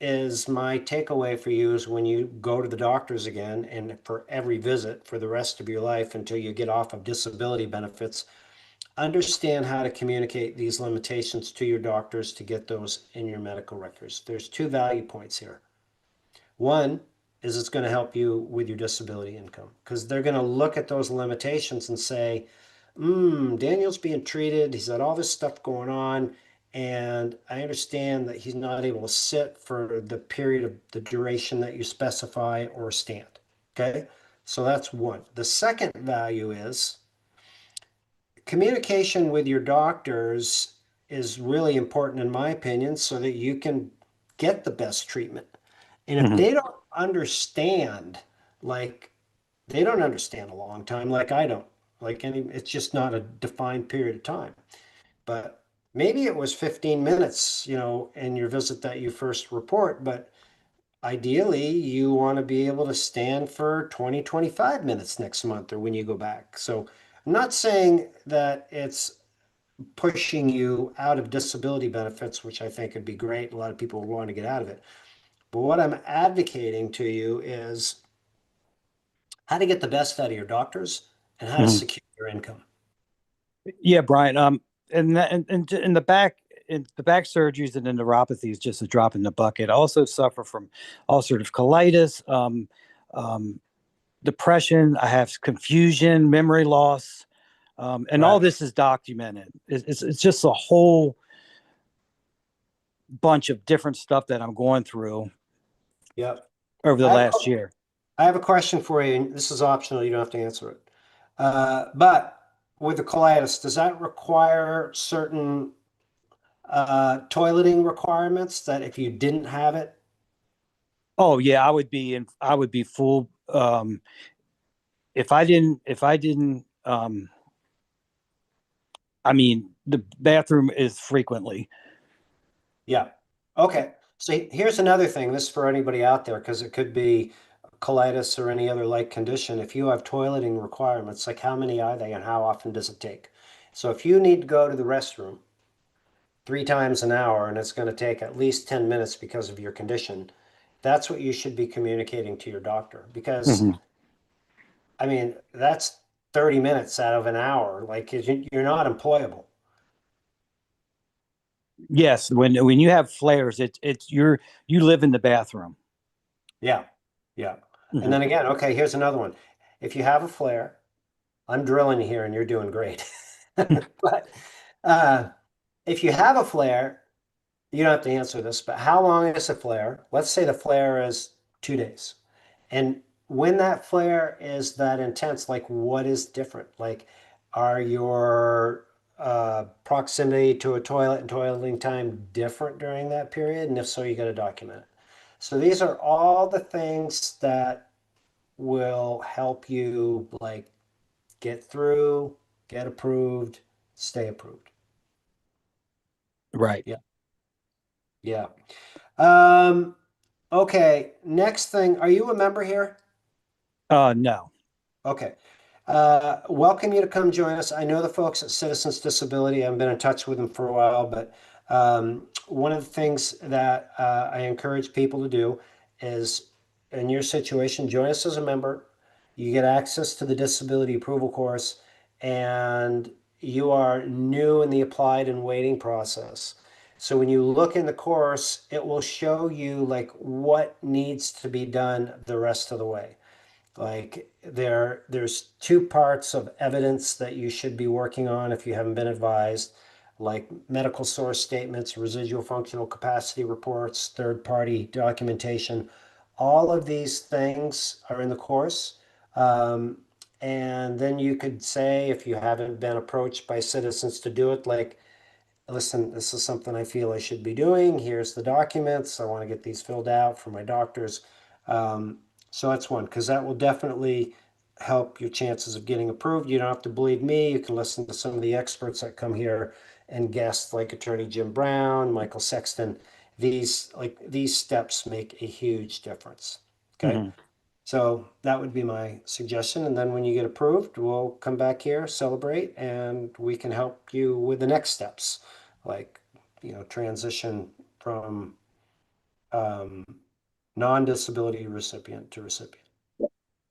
is my takeaway for you is when you go to the doctors again and for every visit for the rest of your life until you get off of disability benefits, understand how to communicate these limitations to your doctors to get those in your medical records. There's two value points here. One is it's going to help you with your disability income because they're going to look at those limitations and say, Daniel's being treated. He's got all this stuff going on. And I understand that he's not able to sit for the period of the duration that you specify or stand. Okay. So that's one. The second value is communication with your doctors is really important, in my opinion, so that you can get the best treatment. And if Mhm. they don't understand, like they don't understand a long time, like I don't, it's just not a defined period of time. But maybe it was 15 minutes, in your visit that you first report, but ideally you want to be able to stand for 20, 25 minutes next month or when you go back. So I'm not saying that it's pushing you out of disability benefits, which I think would be great. A lot of people want to get out of it. But what I'm advocating to you is how to get the best out of your doctors and how to Mhm. secure your income. Yeah, Brian. And the back, in the back surgeries and the neuropathy is just a drop in the bucket. I also suffer from ulcerative colitis, depression. I have confusion, memory loss, and all Right. this is documented. It's just a whole bunch of different stuff that I'm going through Yep. over the I have, last year. I have a question for you, and this is optional. You don't have to answer it. But with the colitis, does that require certain toileting requirements that if you didn't have it? Oh yeah, I would be full. If I didn't, I mean, the bathroom is frequently. Yeah. Okay. So here's another thing. This is for anybody out there, because it could be colitis or any other like condition. If you have toileting requirements, like how many are they and how often does it take? So if you need to go to the restroom 3 times an hour and it's going to take at least 10 minutes because of your condition, that's what you should be communicating to your doctor. Because, Mhm. I mean, that's 30 minutes out of an hour. Like you're not employable. Yes, when you have flares, you live in the bathroom. Yeah. Yeah. And Mhm. then again, okay, here's another one. If you have a flare, I'm drilling you here and you're doing great. But uh, if you have a flare, you don't have to answer this, but how long is a flare? Let's say the flare is 2 days. And when that flare is that intense, like what is different? Like, are your proximity to a toilet and toileting time different during that period? And if so, you got to document it. So these are all the things that will help you like get through, get approved, stay approved. Right. Yeah. Yeah. Um, okay. Next thing, are you a member here? No. Okay. Welcome you to come join us. I know the folks at Citizens Disability. I've been in touch with them for a while, but one of the things that I encourage people to do is, in your situation, join us as a member. You get access to the disability approval course, and you are new in the applied and waiting process. So when you look in the course, it will show you like what needs to be done the rest of the way. Like there's 2 parts of evidence that you should be working on if you haven't been advised, like medical source statements, residual functional capacity reports, third-party documentation. All of these things are in the course. Um, and then you could say, if you haven't been approached by citizens to do it, like, listen, this is something I feel I should be doing. Here's the documents. I want to get these filled out for my doctors. So that's one, because that will definitely help your chances of getting approved. You don't have to believe me. You can listen to some of the experts that come here and guests like Attorney Jim Brown, Michael Sexton. These steps make a huge difference. Okay. Mhm. So that would be my suggestion. And then when you get approved, we'll come back here, celebrate, and we can help you with the next steps, like, transition from um, non-disability recipient to recipient.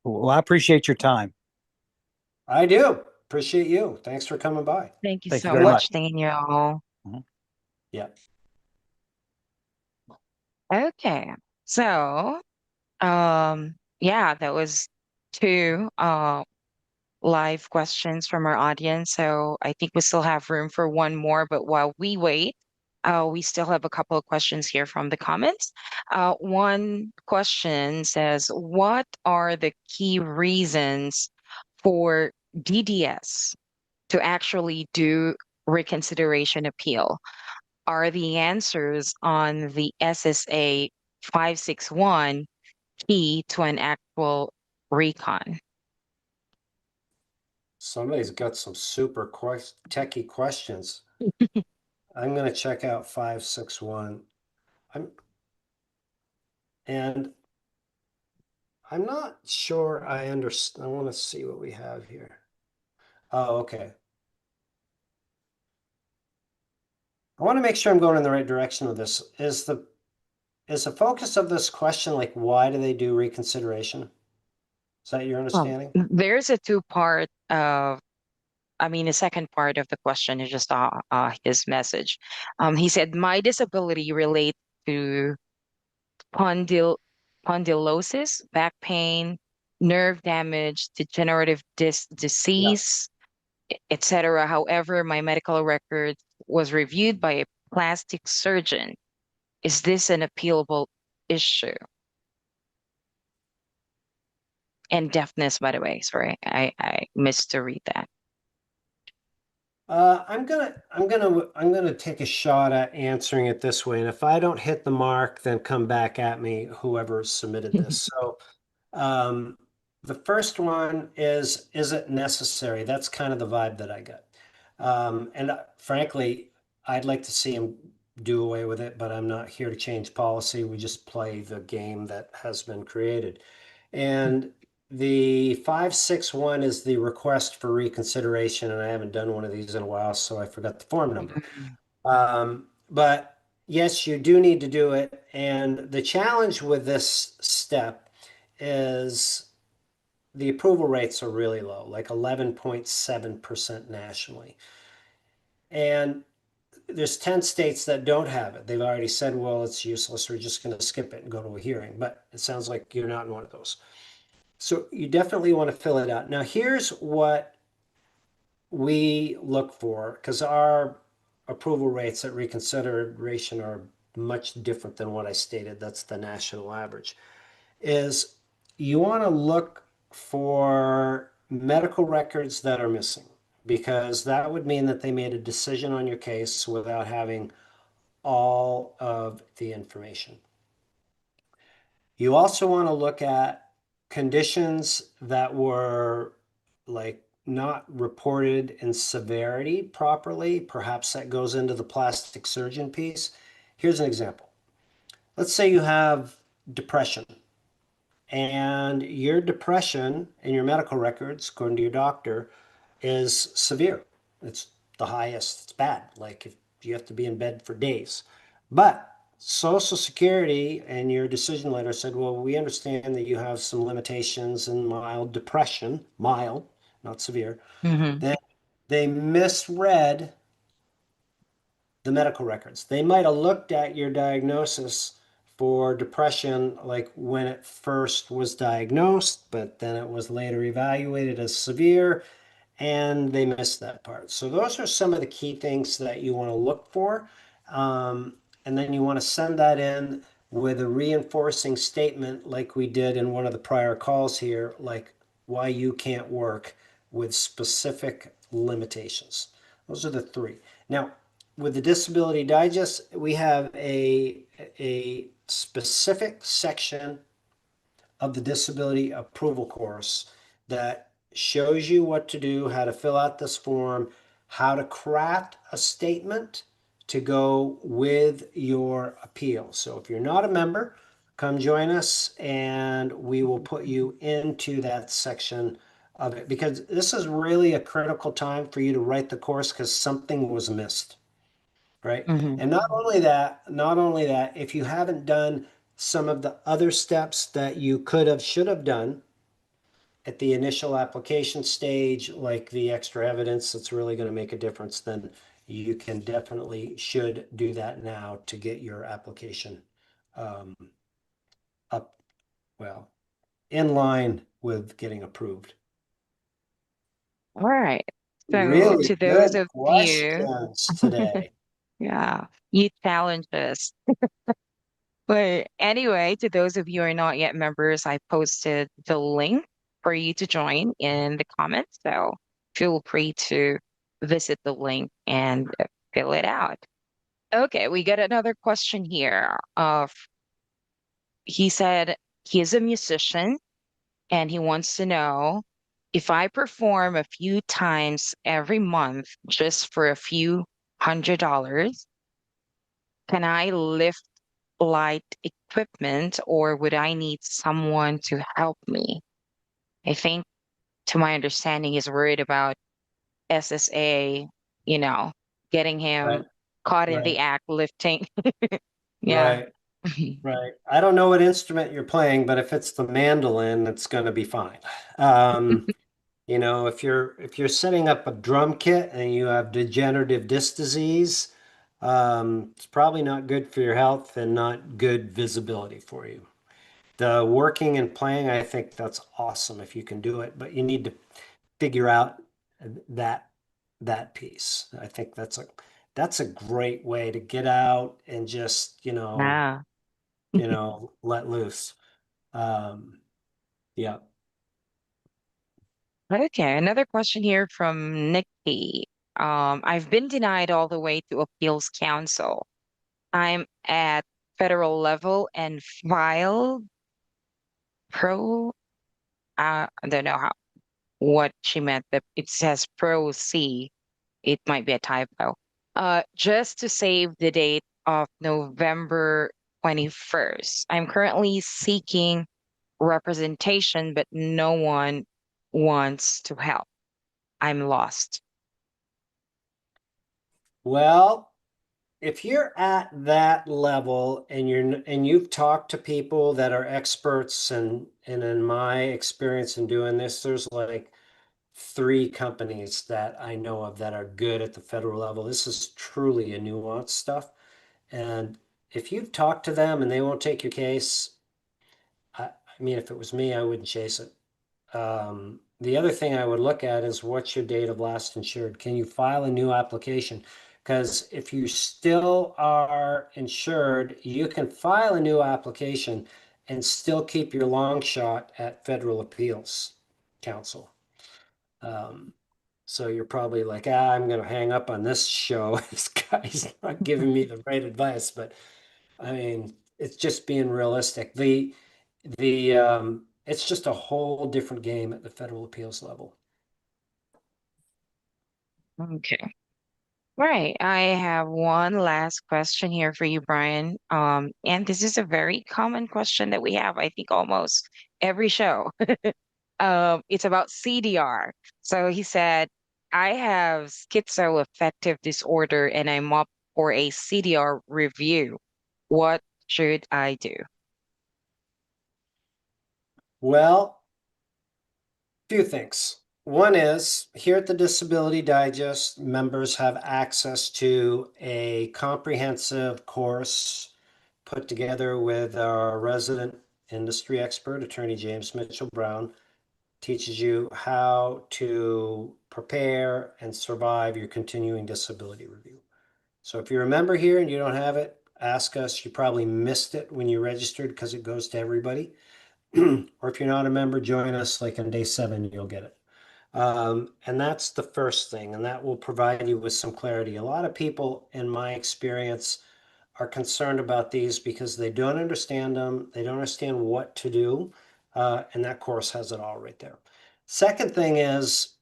Well, I appreciate your time. I do. Appreciate you. Thanks for coming by. Thank you Thank you so very much, much. Daniel. Mhm. Yeah. Okay. So, yeah, that was two live questions from our audience. So I think we still have room for one more, but while we wait, we still have a couple of questions here from the comments. One question says, what are the key reasons for DDS to actually do reconsideration appeal? Are the answers on the SSA 561 key to an actual recon? Somebody's got some super techie questions. I'm going to check out 561. I'm and I'm not sure I understand. I want to see what we have here. Oh, okay. I want to make sure I'm going in the right direction with this. Is the focus of this question like why do they do reconsideration? Is that your Well, understanding? there's a two-part of I mean, the second part of the question is just his message. He said, my disability relates to spondyl spondylosis, back pain, nerve damage, degenerative disc Yeah. disease, etc. However, my medical record was reviewed by a plastic surgeon. Is this an appealable issue? And deafness, by the way. Sorry, I missed to read that. I'm gonna take a shot at answering it this way, and if I don't hit the mark, then come back at me, whoever submitted this. So, um, the first one is it necessary? That's kind of the vibe that I got. And frankly, I'd like to see him do away with it, but I'm not here to change policy. We just play the game that has been created. And the 561 is the request for reconsideration, and I haven't done one of these in a while, so I forgot the form number. Mhm. But yes, you do need to do it. And the challenge with this step is the approval rates are really low, like 11.7% nationally. And there's 10 states that don't have it. They've already said, well, it's useless. We're just going to skip it and go to a hearing. But it sounds like you're not in one of those. So you definitely want to fill it out. Now, here's what we look for, because our approval rates at reconsideration are much different than what I stated. That's the national average. Is you want to look for medical records that are missing, because that would mean that they made a decision on your case without having all of the information. You also want to look at conditions that were like not reported in severity properly. Perhaps that goes into the plastic surgeon piece. Here's an example. Let's say you have depression, and your depression in your medical records, according to your doctor, is severe. It's the highest, it's bad. Like if you have to be in bed for days. But Social Security and your decision letter said, well, we understand that you have some limitations in mild depression, mild, not severe. Mhm. Then they misread the medical records. They might have looked at your diagnosis for depression like when it first was diagnosed, but then it was later evaluated as severe, and they missed that part. So those are some of the key things that you want to look for. And then you want to send that in with a reinforcing statement like we did in one of the prior calls here, like why you can't work with specific limitations. Those are the three. Now, with the Disability Digest, we have a specific section of the disability approval course that shows you what to do, how to fill out this form, how to craft a statement to go with your appeal. So if you're not a member, come join us and we will put you into that section of it, because this is really a critical time for you to write the course because something was missed, right? Mhm. And not only that, if you haven't done some of the other steps that you could have, should have done at the initial application stage, like the extra evidence that's really going to make a difference, then you can definitely should do that now to get your application um, up, well, in line with getting approved. All right. So Really to those good of you, questions today. yeah, you challenge us. But anyway, to those of you who are not yet members, I posted the link for you to join in the comments. So feel free to visit the link and fill it out. Okay, we got another question here. He said he's a musician and he wants to know if I perform a few times every month just for a few $100s, can I lift light equipment or would I need someone to help me? I think, to my understanding, he's worried about SSA, you know, getting Right, him caught in right, the act lifting. Yeah. right. Right. I don't know what instrument you're playing, but if it's the mandolin, it's going to be fine. Um, You know, if you're setting up a drum kit and you have degenerative disc disease, it's probably not good for your health and not good visibility for you. The working and playing, I think that's awesome if you can do it, but you need to figure out that that piece. I think that's a great way to get out and just, Yeah. let loose. Um, yeah. Okay, another question here from Nikki. I've been denied all the way to appeals council. I'm at federal level and filed pro. I don't know what she meant. That it says pro C. It might be a typo. Just to save the date of November 21st. I'm currently seeking representation, but no one wants to help. I'm lost. Well, if you're at that level and you've talked to people that are experts, and in my experience in doing this, there's like 3 companies that I know of that are good at the federal level. This is truly a nuanced stuff. And if you've talked to them and they won't take your case, I mean, if it was me, I wouldn't chase it. The other thing I would look at is what's your date of last insured? Can you file a new application? Because if you still are insured, you can file a new application and still keep your long shot at federal appeals council. So you're probably like, I'm going to hang up on this show. This guy's not giving me the right advice. But I mean, it's just being realistic. It's just a whole different game at the federal appeals level. Okay. Right. I have one last question here for you, Brian. And this is a very common question that we have, I think, almost every show. It's about CDR. So he said, I have schizoaffective disorder and I'm up for a CDR review. What should I do? Well, few things. One is here at the Disability Digest, members have access to a comprehensive course put together with our resident industry expert, attorney James Mitchell Brown. Teaches you how to prepare and survive your continuing disability review. So if you're a member here and you don't have it, ask us. You probably missed it when you registered because it goes to everybody. Or if you're not a member, join us like on day 7, you'll get it. And that's the first thing, and that will provide you with some clarity. A lot of people, in my experience, are concerned about these because they don't understand them. They don't understand what to do. And that course has it all right there. Second thing is,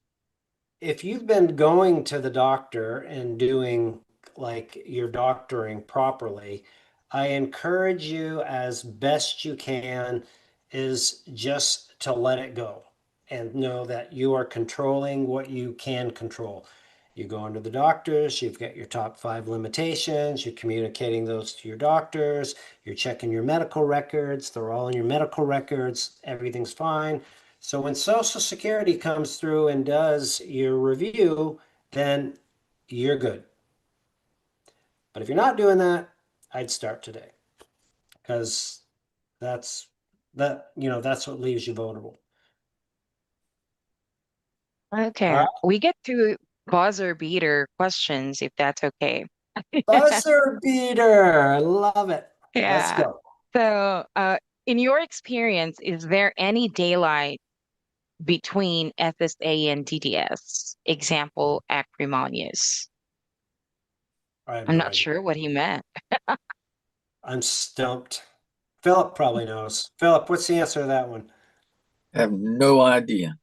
if you've been going to the doctor and doing like your doctoring properly, I encourage you as best you can is just to let it go and know that you are controlling what you can control. You go into the doctors, you've got your top 5 limitations, you're communicating those to your doctors, you're checking your medical records, they're all in your medical records, everything's fine. So when Social Security comes through and does your review, then you're good. But if you're not doing that, I'd start today because that's that's what leaves you vulnerable. All Okay. right. We get to buzzer beater questions if that's okay. Buzzer beater. I love it. Let's Yeah. go. So, in your experience, is there any daylight between FSA and DDS? Example, acrimonious. I have I'm no not idea. sure what he meant. I'm stumped. Philip probably knows. Philip, what's the answer to that one? I have no idea.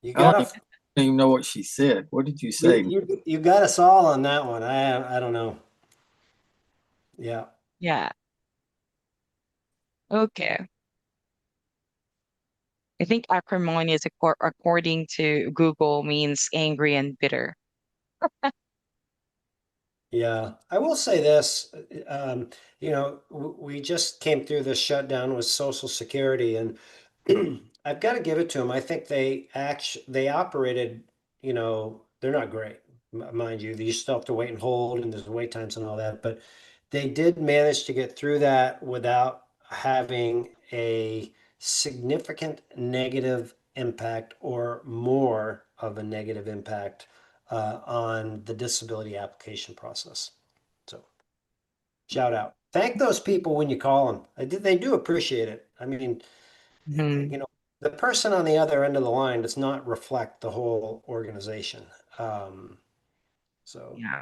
You I don't got even know what she said. What did you you say? you got us all on that one. I don't know. Yeah. Yeah. Okay. I think acrimonious, according to Google, means angry and bitter. Yeah, I will say this, we just came through this shutdown with Social Security, and I've got to give it to them. I think they operated, they're not great, mind you. You still have to wait and hold, and there's wait times and all that. But they did manage to get through that without having a significant negative impact or more of a negative impact on the disability application process. So shout out. Thank those people when you call them. They do appreciate it. I mean, Mhm. you know, the person on the other end of the line does not reflect the whole organization. Um, so Yeah.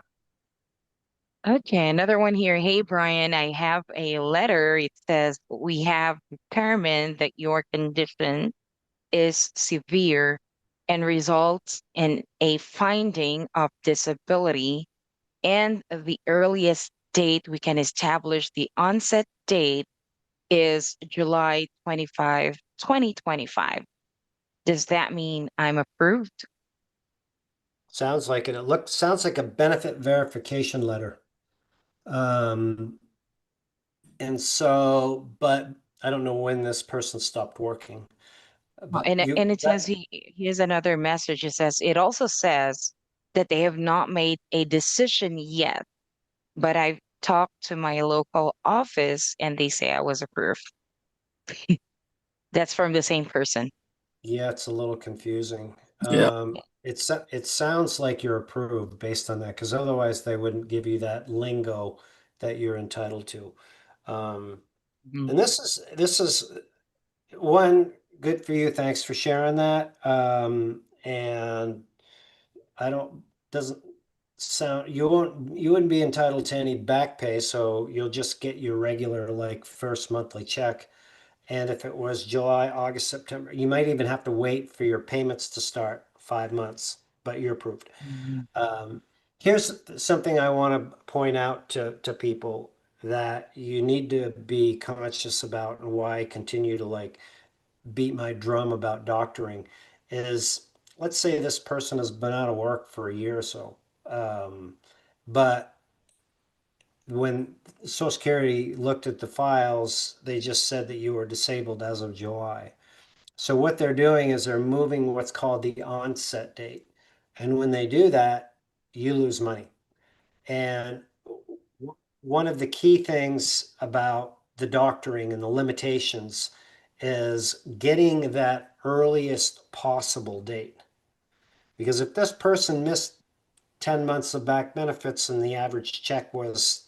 Okay, another one here. Hey, Brian, I have a letter. It says, we have determined that your condition is severe and results in a finding of disability, and the earliest date we can establish the onset date is July 25, 2025. Does that mean I'm approved? sounds like it. Sounds like a benefit verification letter. Um, and so, but I don't know when this person stopped working. Oh, But you and it says here's another message. It also says that they have not made a decision yet, but I've talked to my local office and they say I was approved. That's from the same person. Yeah, it's a little confusing. Yeah. It sounds like you're approved based on that, because otherwise they wouldn't give you that lingo that you're entitled to. Um, Mhm. and this is one good for you. Thanks for sharing that. And I don't doesn't sound you wouldn't be entitled to any back pay, so you'll just get your regular like first monthly check. And if it was July, August, September, you might even have to wait for your payments to start 5 months, but you're approved. Mhm. Um, Here's something I want to point out to people that you need to be conscious about, and why I continue to like beat my drum about doctoring is, let's say this person has been out of work for a year or so. But when Social Security looked at the files, they just said that you were disabled as of July. So what they're doing is they're moving what's called the onset date. And when they do that, you lose money. And one of the key things about the doctoring and the limitations is getting that earliest possible date. Because if this person missed 10 months of back benefits and the average check was,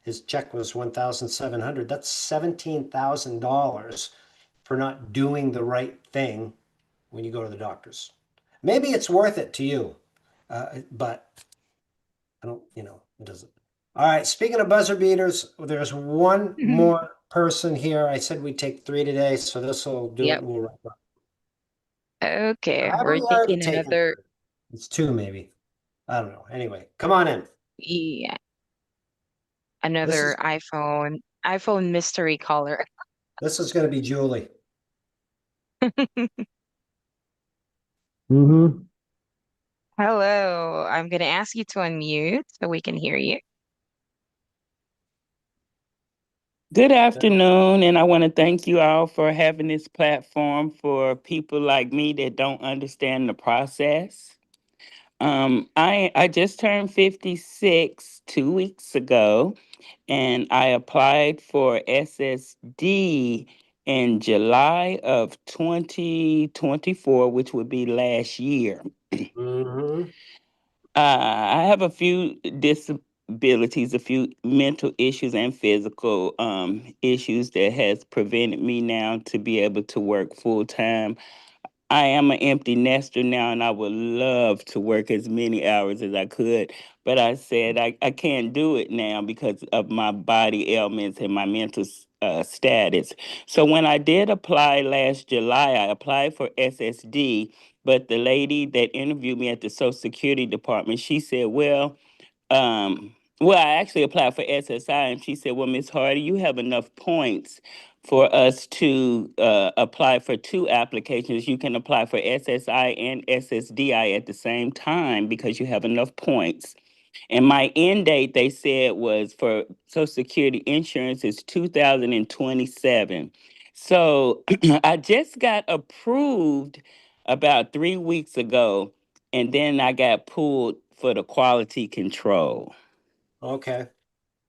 his check was 1,700, that's $17,000 for not doing the right thing when you go to the doctors. Maybe it's worth it to you, but I don't, it doesn't. All right. Speaking of buzzer beaters, there's one more person here. I said we'd take three today, so this will do it Yep. and we'll wrap up. Okay, Have we're we already taking taken another. three? It's two, maybe. I don't know. Anyway, come on in. Yeah, This another is iPhone mystery caller. this is going to be Julie. Mm-hmm. Hello, I'm gonna ask you to unmute so we can hear you. Good afternoon, and I want to thank you all for having this platform for people like me that don't understand the process. I just turned 56 2 weeks ago, and I applied for SSD in July of 2024, which would be last year. Mm-hmm. I have a few disabilities, a few mental issues and physical issues that has prevented me now to be able to work full time. I am an empty nester now, and I would love to work as many hours as I could. But I said I can't do it now because of my body ailments and my mental status. So when I did apply last July, I applied for SSD. But the lady that interviewed me at the Social Security Department, she said, well, I actually applied for SSI, and she said, "Well, Miss Hardy, you have enough points for us to apply for two applications. You can apply for SSI and SSDI at the same time because you have enough points." And my end date, they said, was for Social Security insurance is 2027. So I just got approved about 3 weeks ago, and then I got pulled for the quality control. Okay.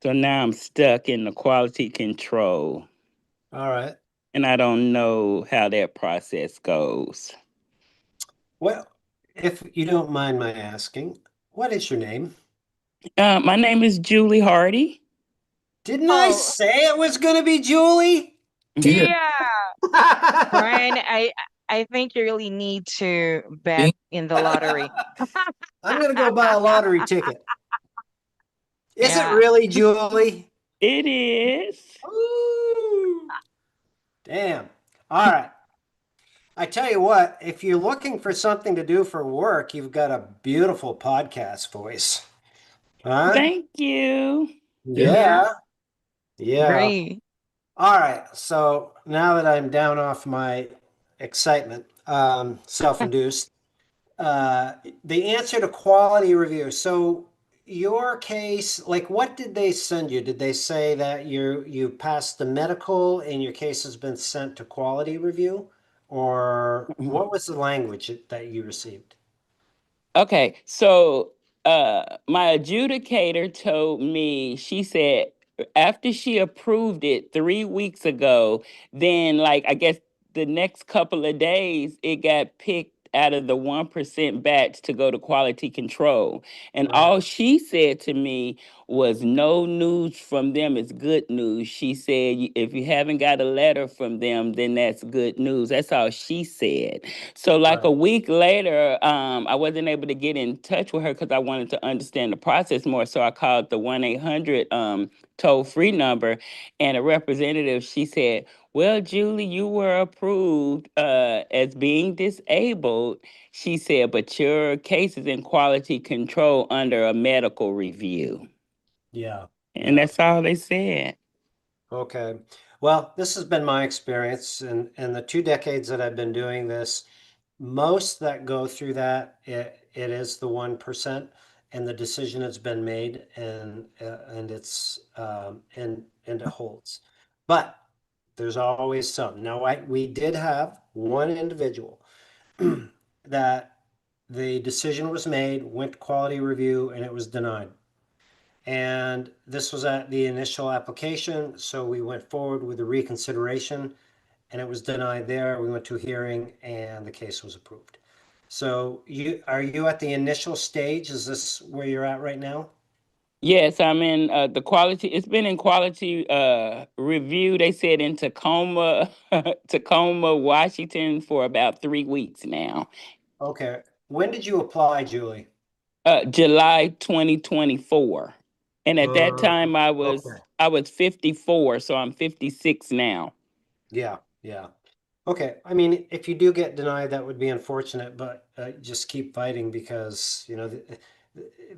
So now I'm stuck in the quality control, All right. and I don't know how that process goes. Well, if you don't mind my asking, what is your name? My name is Julie Hardy. Didn't I Oh, say it was going to be Julie? Yeah. yeah. Brian, I think you really need to bet Ding. in the lottery. I'm going to go buy a lottery ticket. Is it Yeah. really Julie? It is. Ooh, damn. All right. I tell you what, if you're looking for something to do for work, you've got a beautiful podcast voice. Huh? Thank you. Yeah. Yeah. Yeah. Yeah. Great. All right. So now that I'm down off my excitement, self-induced, the answer to quality review. So your case, like what did they send you? Did they say that you passed the medical and your case has been sent to quality review? Or what was the language that you received? Okay, so my adjudicator told me, she said after she approved it 3 weeks ago, then like I guess the next couple of days it got picked out of the 1% batch to go to quality control. And Right. all she said to me was no news from them is good news. She said if you haven't got a letter from them, then that's good news. That's all she said. So like a Right. week later, I wasn't able to get in touch with her because I wanted to understand the process more. So I called the 1-800 toll-free number, and a representative, she said, well, Julie, you were approved as being disabled. She said, but your case is in quality control under a medical review. Yeah. And Yeah. that's all they said. Okay. Well, this has been my experience in the 2 decades that I've been doing this. Most that go through that, it is the 1%, and the decision has been made, and it's and it holds. But there's always some. Now, we did have one individual that the decision was made, went to quality review, and it was denied. And this was at the initial application, so we went forward with the reconsideration, and it was denied there. We went to a hearing, and the case was approved. So are you at the initial stage? Is this where you're at right now? Yes, I'm in the quality. It's been in quality review. They said in Tacoma, Tacoma, Washington, for about 3 weeks now. Okay. When did you apply, Julie? July 2024, and at that Uh, time okay. I was 54, so I'm 56 now. Yeah. Yeah. Okay. I mean, if you do get denied, that would be unfortunate, but just keep fighting because,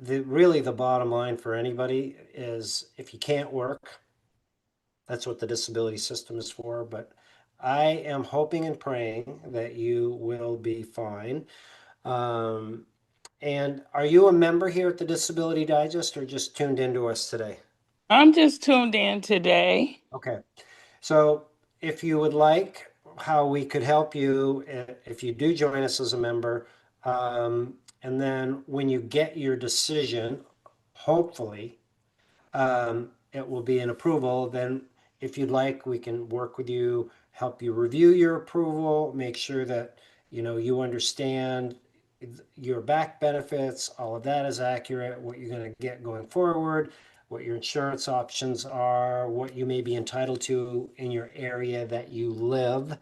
really the bottom line for anybody is if you can't work, that's what the disability system is for. But I am hoping and praying that you will be fine. Um, and are you a member here at the Disability Digest or just tuned into us today? I'm just tuned in today. Okay. So if you would like how we could help you, if you do join us as a member, and then when you get your decision, hopefully, it will be an approval. Then if you'd like, we can work with you, help you review your approval, make sure that, you understand your back benefits, all of that is accurate, what you're going to get going forward, what your insurance options are, what you may be entitled to in your area that you live.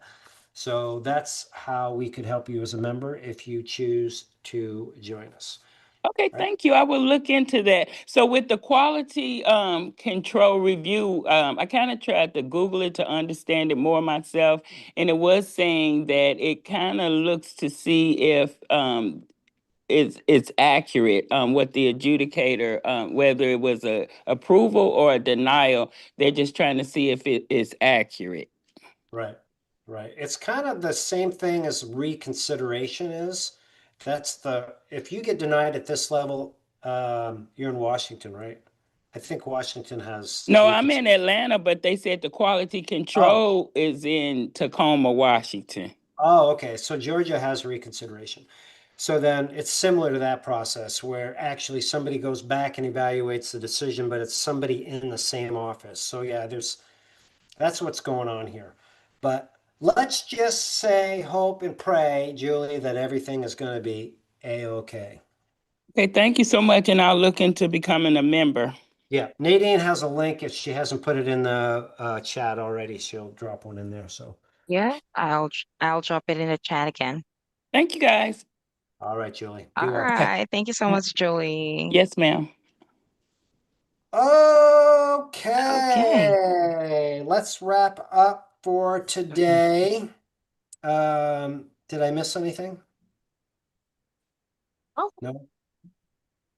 So that's how we could help you as a member if you choose to join us. Okay, Right? thank you. I will look into that. So with the quality control review, I kind of tried to Google it to understand it more myself, and it was saying that it kind of looks to see if it's accurate, what the adjudicator, whether it was a approval or a denial. They're just trying to see if it is accurate. Right, right. It's kind of the same thing as reconsideration is. If you get denied at this level, you're in Washington, right? I think Washington has. No, I'm in Atlanta, but they said the quality control is in Tacoma, Washington. Oh, okay. So Georgia has reconsideration. So then it's similar to that process where actually somebody goes back and evaluates the decision, but it's somebody in the same office. So yeah, that's what's going on here. But let's just say, hope and pray, Julie, that everything is going to be a-okay. Okay, thank you so much, and I'll look into becoming a member. Yeah, Nadine has a link. If she hasn't put it in the chat already, she'll drop one in there. So Yeah, I'll drop it in the chat again. Thank you, guys. all right, Julie. Be All well. right. Thank you so much, Julie. Yes, ma'am. Okay, let's wrap up for today. Did I miss anything? Oh. No.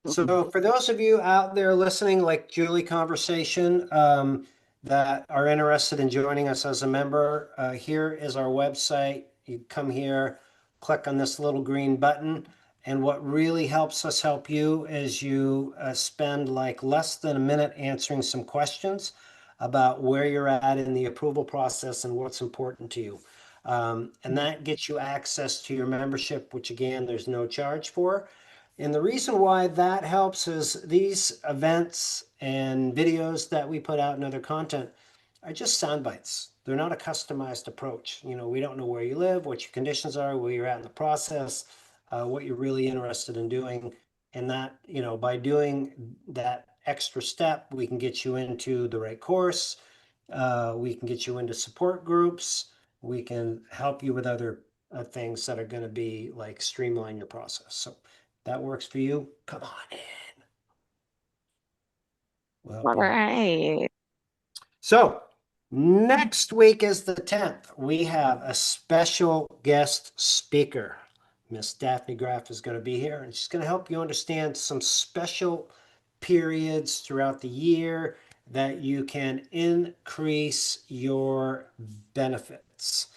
So for those of you out there listening, like Julie Conversation, that are interested in joining us as a member, here is our website. You come here, click on this little green button. And what really helps us help you is you spend like less than a minute answering some questions about where you're at in the approval process and what's important to you. And that gets you access to your membership, which again, there's no charge for. And the reason why that helps is these events and videos that we put out and other content are just sound bites. They're not a customized approach. You know, we don't know where you live, what your conditions are, where you're at in the process, what you're really interested in doing. And that, you know, by doing that extra step, we can get you into the right course. We can get you into support groups. We can help you with other things that are going to be like streamline your process. So that works for you, come on in. We'll help All you out. right. So next week is the 10th. We have a special guest speaker. Miss Daphne Graff is going to be here, and she's going to help you understand some special periods throughout the year that you can increase your benefits.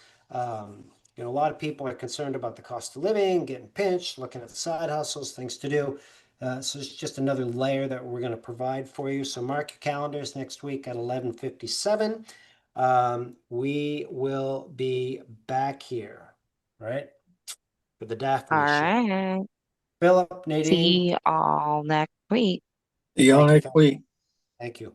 You know, a lot of people are concerned about the cost of living, getting pinched, looking at side hustles, things to do. So it's just another layer that we're going to provide for you. So mark your calendars next week at 11:57. We will be back here, right? For the All Daphne Show. right. Philip, Nadine, See you all next week. See y'all thank you. next week. Thank you.